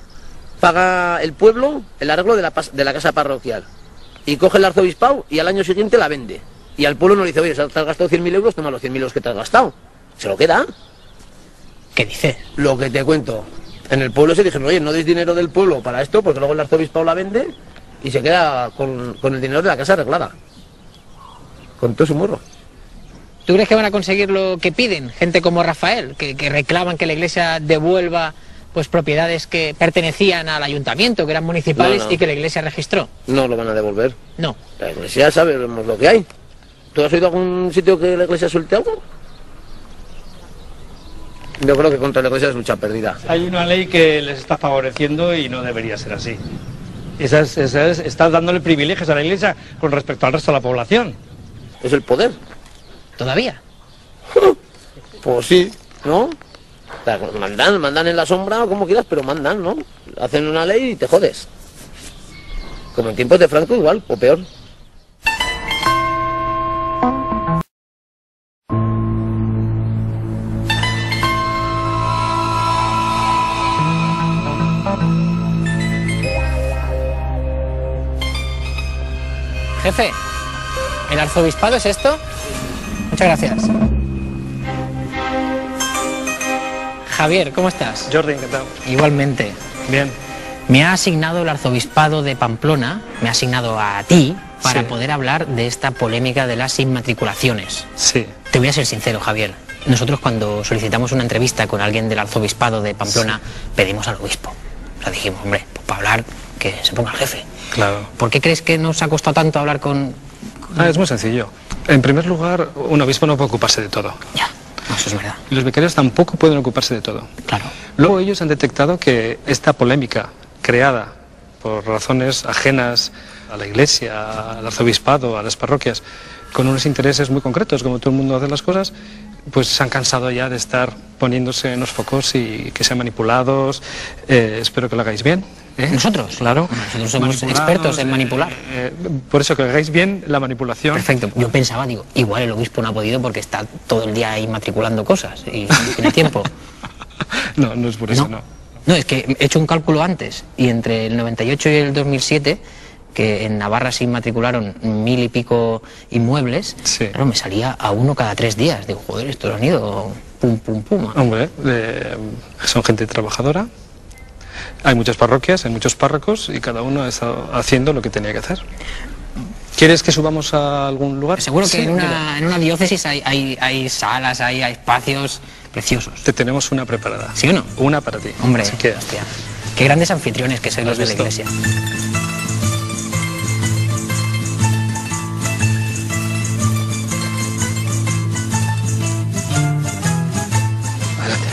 [SPEAKER 10] paga el pueblo el arreglo de la casa parroquial. Y coge el arzobispado y al año siguiente la vende. Y al pueblo no le dice, oye, te has gastado 100.000 euros, toma los 100.000 euros que te has gastado. Se lo queda.
[SPEAKER 1] ¿Qué dices?
[SPEAKER 10] Lo que te cuento. En el pueblo se dijeron, oye, no deis dinero del pueblo para esto, porque luego el arzobispado la vende y se queda con el dinero de la casa arreglada. Con todo su morro.
[SPEAKER 1] ¿Tú crees que van a conseguir lo que piden? Gente como Rafael, que reclaman que la iglesia devuelva pues propiedades que pertenecían al ayuntamiento, que eran municipales,
[SPEAKER 10] No.
[SPEAKER 1] y que la iglesia registró.
[SPEAKER 10] No lo van a devolver.
[SPEAKER 1] No.
[SPEAKER 10] La iglesia sabemos lo que hay. ¿Tú has oído algún sitio que la iglesia suelte algo? Yo creo que contra la iglesia es lucha perdida.
[SPEAKER 9] Hay una ley que les está favoreciendo y no debería ser así. Está dándole privilegios a la iglesia con respecto al resto de la población.
[SPEAKER 10] Es el poder.
[SPEAKER 1] ¿Todavía?
[SPEAKER 10] Pues sí, ¿no? O sea, mandan en la sombra o como quieras, pero mandan, ¿no? Hacen una ley y te jodes. Como en tiempos de Franco igual, o peor.
[SPEAKER 1] Jefe, ¿el arzobispado es esto? Muchas gracias. Javier, ¿cómo estás?
[SPEAKER 9] Jordi, encantado.
[SPEAKER 1] Igualmente.
[SPEAKER 9] Bien.
[SPEAKER 1] Me ha asignado el arzobispado de Pamplona, me ha asignado a ti, para poder hablar de esta polémica de las inmatriculaciones.
[SPEAKER 9] Sí.
[SPEAKER 1] Te voy a ser sincero, Javier. Nosotros cuando solicitamos una entrevista con alguien del arzobispado de Pamplona, pedimos al obispo. O sea, dijimos, hombre, pues para hablar, que se ponga el jefe.
[SPEAKER 9] Claro.
[SPEAKER 1] ¿Por qué crees que nos ha costado tanto hablar con...?
[SPEAKER 11] Es muy sencillo. En primer lugar, un obispo no puede ocuparse de todo.
[SPEAKER 1] Ya. Eso es verdad.
[SPEAKER 9] Y los vicarios tampoco pueden ocuparse de todo.
[SPEAKER 1] Claro.
[SPEAKER 9] Luego ellos han detectado que esta polémica creada por razones ajenas a la Iglesia, al arzobispado, a las parroquias, con unos intereses muy concretos, como todo el mundo hace las cosas, pues se han cansado ya de estar poniéndose en los focos y que sean manipulados. Espero que lo hagáis bien.
[SPEAKER 1] ¿Nosotros?
[SPEAKER 9] Claro.
[SPEAKER 1] Nosotros somos expertos en manipular.
[SPEAKER 9] Por eso que hagáis bien la manipulación.
[SPEAKER 1] Perfecto. Yo pensaba, digo, igual el obispo no ha podido porque está todo el día ahí matriculando cosas y no tiene tiempo.
[SPEAKER 9] No, no es por eso, no.
[SPEAKER 1] No, es que he hecho un cálculo antes y entre el 98 y el 2007, que en Navarra se inmatricularon 1000 y pico inmuebles,
[SPEAKER 9] sí.
[SPEAKER 1] Claro, me salía a uno cada 3 días. Digo, joder, estos han ido pum, pum, pum.
[SPEAKER 9] Hombre, son gente trabajadora, hay muchas parroquias, hay muchos párrocos y cada uno ha estado haciendo lo que tenía que hacer. ¿Quieres que subamos a algún lugar?
[SPEAKER 1] Seguro que
[SPEAKER 9] sí,
[SPEAKER 1] en una diócesis hay salas, hay espacios preciosos.
[SPEAKER 9] Te tenemos una preparada.
[SPEAKER 1] ¿Sí o no?
[SPEAKER 9] Una para ti.
[SPEAKER 1] Hombre,
[SPEAKER 9] así que...
[SPEAKER 1] hostia, qué grandes anfitriones que sois los de la Iglesia.
[SPEAKER 9] Adelante.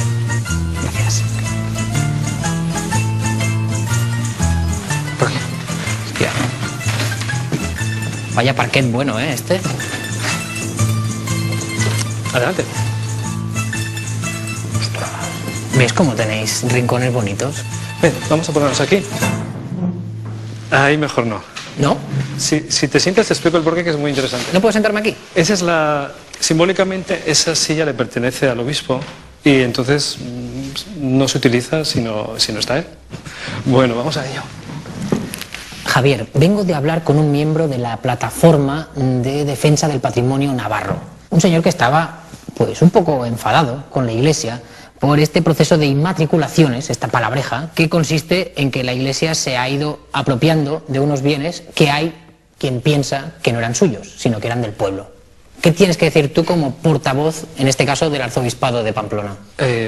[SPEAKER 1] Gracias.
[SPEAKER 9] Por aquí.
[SPEAKER 1] Hostia. Vaya parquet bueno, este.
[SPEAKER 9] Adelante.
[SPEAKER 1] ¿Ves cómo tenéis rincones bonitos?
[SPEAKER 9] Ven, vamos a ponernos aquí. Ahí mejor no.
[SPEAKER 1] ¿No?
[SPEAKER 9] Si te sientas te explico el porqué, que es muy interesante.
[SPEAKER 1] ¿No puedo sentarme aquí?
[SPEAKER 9] Esa es simbólicamente esa silla le pertenece al obispo y entonces no se utiliza si no está él. Bueno, vamos a ello.
[SPEAKER 1] Javier, vengo de hablar con un miembro de la plataforma de defensa del patrimonio navarro. Un señor que estaba, pues, un poco enfadado con la Iglesia por este proceso de inmatriculaciones, esta palabreja, que consiste en que la Iglesia se ha ido apropiando de unos bienes que hay quien piensa que no eran suyos, sino que eran del pueblo. ¿Qué tienes que decir tú como portavoz, en este caso, del arzobispado de Pamplona?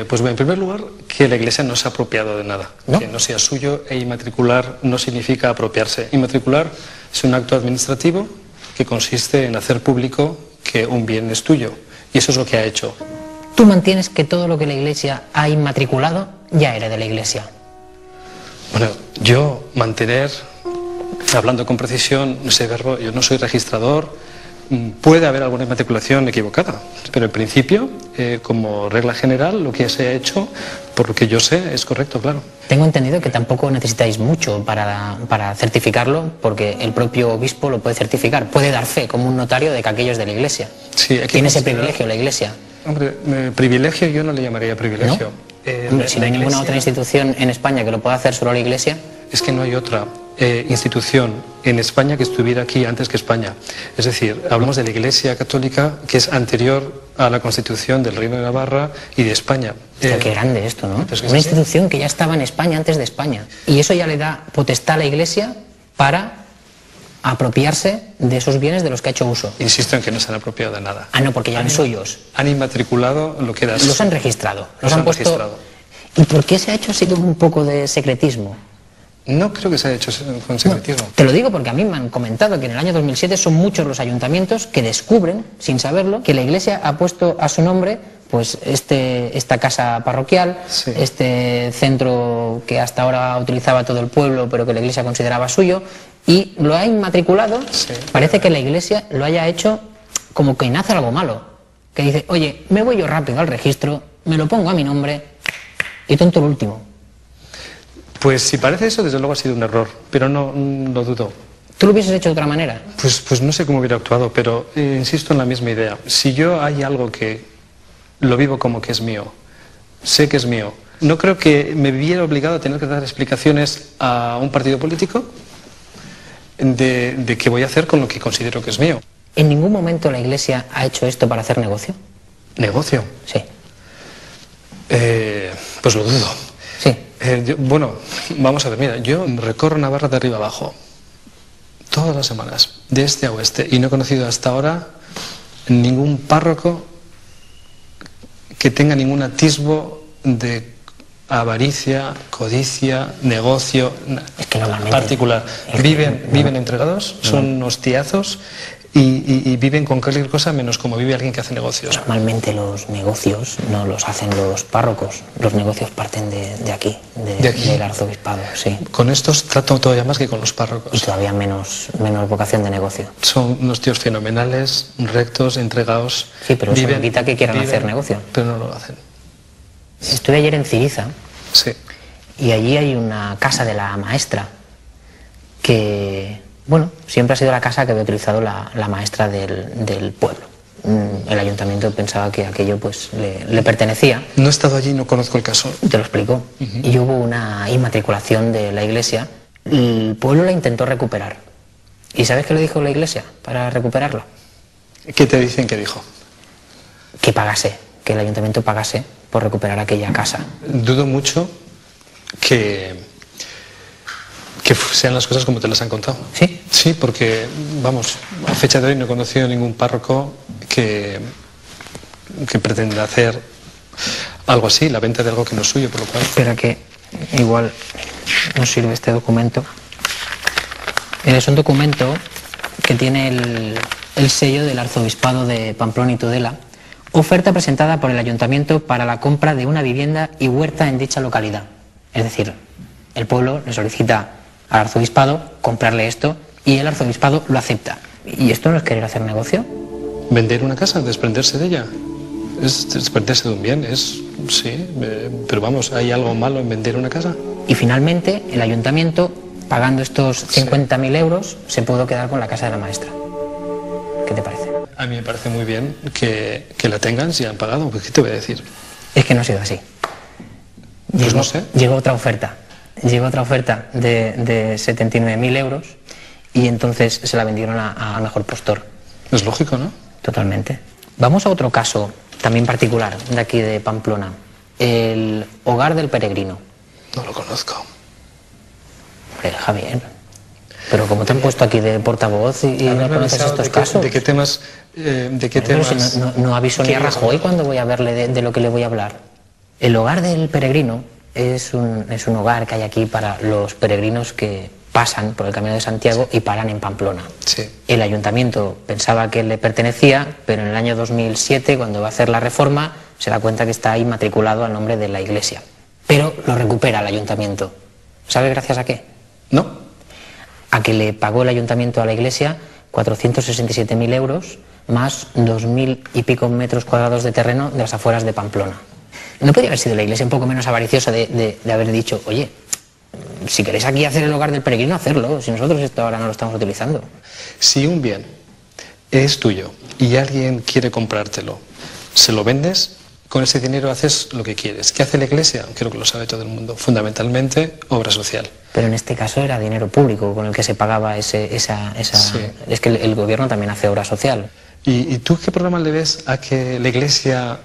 [SPEAKER 9] Pues en primer lugar, que la Iglesia no se ha apropiado de nada.
[SPEAKER 1] ¿No?
[SPEAKER 9] Que no sea suyo, e inmatricular no significa apropiarse. Inmatricular es un acto administrativo que consiste en hacer público que un bien es tuyo. Y eso es lo que ha hecho.
[SPEAKER 1] ¿Tú mantienes que todo lo que la Iglesia ha inmatriculado ya era de la Iglesia?
[SPEAKER 9] Bueno, yo mantener, hablando con precisión, ese verbo, yo no soy registrador, puede haber alguna inmatriculación equivocada, pero en principio, como regla general, lo que se ha hecho, por lo que yo sé, es correcto, claro.
[SPEAKER 1] Tengo entendido que tampoco necesitáis mucho para certificarlo, porque el propio obispo lo puede certificar, puede dar fe como un notario de que aquello es de la Iglesia.
[SPEAKER 9] Sí,
[SPEAKER 1] tiene ese privilegio la Iglesia.
[SPEAKER 9] Hombre, privilegio yo no le llamaría privilegio.
[SPEAKER 1] ¿No? Hombre, si no hay ninguna otra institución en España que lo pueda hacer solo la Iglesia.
[SPEAKER 9] Es que no hay otra institución en España que estuviera aquí antes que España. Es decir, hablamos de la Iglesia Católica, que es anterior a la Constitución del Reino de Navarra y de España.
[SPEAKER 1] Qué grande esto, ¿no? Una institución que ya estaba en España antes de España. Y eso ya le da potestad a la Iglesia para apropiarse de esos bienes de los que ha hecho uso.
[SPEAKER 9] Insisto en que no se han apropiado de nada.
[SPEAKER 1] Ah, no, porque ya eran suyos.
[SPEAKER 9] Han inmatriculado lo que era suyo.
[SPEAKER 1] Los han registrado.
[SPEAKER 9] Los han
[SPEAKER 1] puesto...
[SPEAKER 9] registrado.
[SPEAKER 1] ¿Y por qué se ha hecho así con un poco de secretismo?
[SPEAKER 9] No creo que se haya hecho con secretismo.
[SPEAKER 1] No, te lo digo porque a mí me han comentado que en el año 2007 son muchos los ayuntamientos que descubren, sin saberlo, que la Iglesia ha puesto a su nombre pues esta casa parroquial, sí, este centro que hasta ahora utilizaba todo el pueblo pero que la Iglesia consideraba suyo, y lo ha inmatriculado. Sí, parece que la Iglesia lo haya hecho como que nace algo malo, que dice, oye, me voy yo rápido al registro, me lo pongo a mi nombre y tonto el último.
[SPEAKER 9] Pues si parece eso, desde luego ha sido un error, pero no lo dudo.
[SPEAKER 1] ¿Tú lo hubieses hecho de otra manera?
[SPEAKER 9] Pues no sé cómo hubiera actuado, pero insisto en la misma idea. Si yo hay algo que lo vivo como que es mío, sé que es mío, no creo que me viera obligado a tener que dar explicaciones a un partido político de qué voy a hacer con lo que considero que es mío.
[SPEAKER 1] ¿En ningún momento la Iglesia ha hecho esto para hacer negocio?
[SPEAKER 9] ¿Negocio?
[SPEAKER 1] Sí.
[SPEAKER 9] Pues lo dudo.
[SPEAKER 1] Sí.
[SPEAKER 9] Bueno, vamos a ver, mira, yo recorro Navarra de arriba abajo todas las semanas, de este a oeste, y no he conocido hasta ahora ningún párroco que tenga ningún atisbo de avaricia, codicia, negocio
[SPEAKER 1] es que
[SPEAKER 9] particular. Viven entregados, son unos tiazos
[SPEAKER 11] y viven con cualquier cosa menos como vive alguien que hace negocios.
[SPEAKER 1] Normalmente los negocios no los hacen los párrocos, los negocios parten de aquí, del arzobispado, sí.
[SPEAKER 11] Con estos trato todavía más que con los párrocos.
[SPEAKER 1] Y todavía menos vocación de negocio.
[SPEAKER 11] Son unos tíos fenomenales, rectos, entregados.
[SPEAKER 1] Sí, pero eso no quita que quieran hacer negocio.
[SPEAKER 11] Pero no lo hacen.
[SPEAKER 1] Estuve ayer en Ciriza.
[SPEAKER 11] Sí.
[SPEAKER 1] Y allí hay una casa de la maestra que, bueno, siempre ha sido la casa que había utilizado la maestra del pueblo. El ayuntamiento pensaba que aquello pues le pertenecía.
[SPEAKER 11] No he estado allí, no conozco el caso.
[SPEAKER 1] Te lo explico. Y hubo una inmatriculación de la iglesia. El pueblo la intentó recuperar. ¿Y sabes qué le dijo la iglesia para recuperarla?
[SPEAKER 11] ¿Qué te dicen que dijo?
[SPEAKER 1] Que pagase, que el ayuntamiento pagase por recuperar aquella casa.
[SPEAKER 11] Dudo mucho que sean las cosas como te las han contado.
[SPEAKER 1] ¿Sí?
[SPEAKER 11] Sí, porque, vamos, a fecha de hoy no he conocido ningún párroco que pretenda hacer algo así, la venta de algo que no es suyo, por lo cual...
[SPEAKER 1] Espera que igual nos sirve este documento. Es un documento que tiene el sello del arzobispado de Pamplona y Tudela. Oferta presentada por el ayuntamiento para la compra de una vivienda y huerta en dicha localidad. Es decir, el pueblo le solicita al arzobispado comprarle esto y el arzobispado lo acepta. ¿Y esto no es querer hacer negocio?
[SPEAKER 11] ¿Vender una casa? ¿Desprenderse de ella? Es desprenderse de un bien, sí, pero vamos, ¿hay algo malo en vender una casa?
[SPEAKER 1] Y finalmente el ayuntamiento, pagando estos 50.000 euros, se pudo quedar con la casa de la maestra. ¿Qué te parece?
[SPEAKER 11] A mí me parece muy bien que la tengan si han pagado, pues ¿qué te voy a decir?
[SPEAKER 1] Es que no ha sido así.
[SPEAKER 11] Pues no sé.
[SPEAKER 1] Llegó otra oferta de 79.000 euros y entonces se la vendieron a mejor postor.
[SPEAKER 11] Es lógico, ¿no?
[SPEAKER 1] Totalmente. Vamos a otro caso también particular de aquí de Pamplona. El Hogar del Peregrino.
[SPEAKER 11] No lo conozco.
[SPEAKER 1] Hombre, Javier, pero como te han puesto aquí de portavoz y no conoces estos casos.
[SPEAKER 11] ¿De qué temas?
[SPEAKER 1] Si no aviso ni a Rajoy cuando voy a verle de lo que le voy a hablar. El Hogar del Peregrino es un hogar que hay aquí para los peregrinos que pasan por el Camino de Santiago y paran en Pamplona.
[SPEAKER 11] Sí.
[SPEAKER 1] El ayuntamiento pensaba que le pertenecía, pero en el año 2007, cuando va a hacer la reforma, se da cuenta que está inmatriculado al nombre de la iglesia. Pero lo recupera el ayuntamiento. ¿Sabe gracias a qué?
[SPEAKER 11] No.
[SPEAKER 1] A que le pagó el ayuntamiento a la iglesia 467.000 euros más 2.000 y pico metros cuadrados de terreno de las afueras de Pamplona. ¿No podría haber sido la iglesia un poco menos avariciosa de haber dicho, oye, si queréis aquí hacer el Hogar del Peregrino, hacerlo, si nosotros esto ahora no lo estamos utilizando?
[SPEAKER 11] Si un bien es tuyo y alguien quiere comprártelo, se lo vendes, con ese dinero haces lo que quieres. ¿Qué hace la iglesia? Creo que lo sabe todo el mundo. Fundamentalmente, obra social.
[SPEAKER 1] Pero en este caso era dinero público con el que se pagaba esa... Sí. Es que el gobierno también hace obra social.
[SPEAKER 11] ¿Y tú qué problema le ves a que la iglesia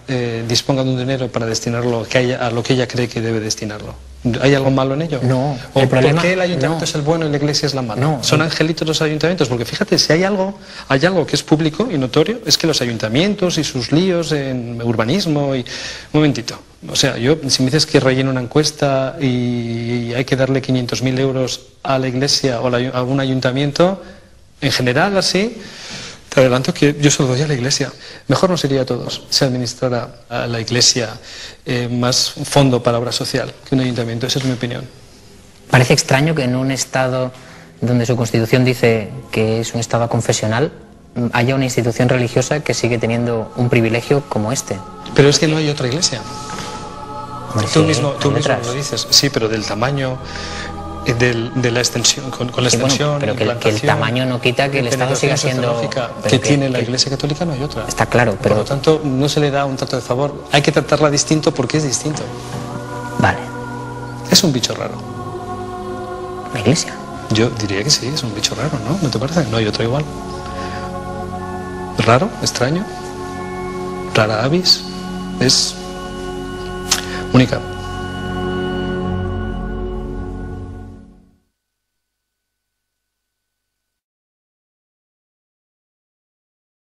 [SPEAKER 11] disponga de un dinero para destinarlo a lo que ella cree que debe destinarlo? ¿Hay algo malo en ello?
[SPEAKER 1] No.
[SPEAKER 11] ¿O por qué el ayuntamiento es el bueno y la iglesia es la mala?
[SPEAKER 1] No.
[SPEAKER 11] ¿Son angelitos los ayuntamientos? Porque fíjate, si hay algo que es público y notorio, es que los ayuntamientos y sus líos en urbanismo y... Un momentito. O sea, si me dices que relleno una encuesta y hay que darle 500.000 euros a la iglesia o a un ayuntamiento, en general así... Te adelanto que yo se lo doy a la iglesia. Mejor no sería a todos si administrara a la iglesia más fondo para obra social que un ayuntamiento. Esa es mi opinión.
[SPEAKER 1] Parece extraño que en un Estado donde su Constitución dice que es un Estado confesional haya una institución religiosa que sigue teniendo un privilegio como este.
[SPEAKER 11] Pero es que no hay otra iglesia.
[SPEAKER 1] Hombre,
[SPEAKER 11] tú
[SPEAKER 1] sí,
[SPEAKER 11] mismo lo dices. Sí, pero del tamaño... De la extensión, con la extensión,
[SPEAKER 1] bueno, pero que el tamaño no quita que el Estado siga siendo...
[SPEAKER 11] que tiene la Iglesia Católica, no hay otra.
[SPEAKER 1] Está claro, pero...
[SPEAKER 11] Por lo tanto, no se le da un trato de favor. Hay que tratarla distinto porque es distinto.
[SPEAKER 1] Vale.
[SPEAKER 11] Es un bicho raro.
[SPEAKER 1] ¿La Iglesia?
[SPEAKER 11] Yo diría que sí, es un bicho raro, ¿no? ¿No te parece? No hay otro igual. Raro, extraño, rara avis, es única.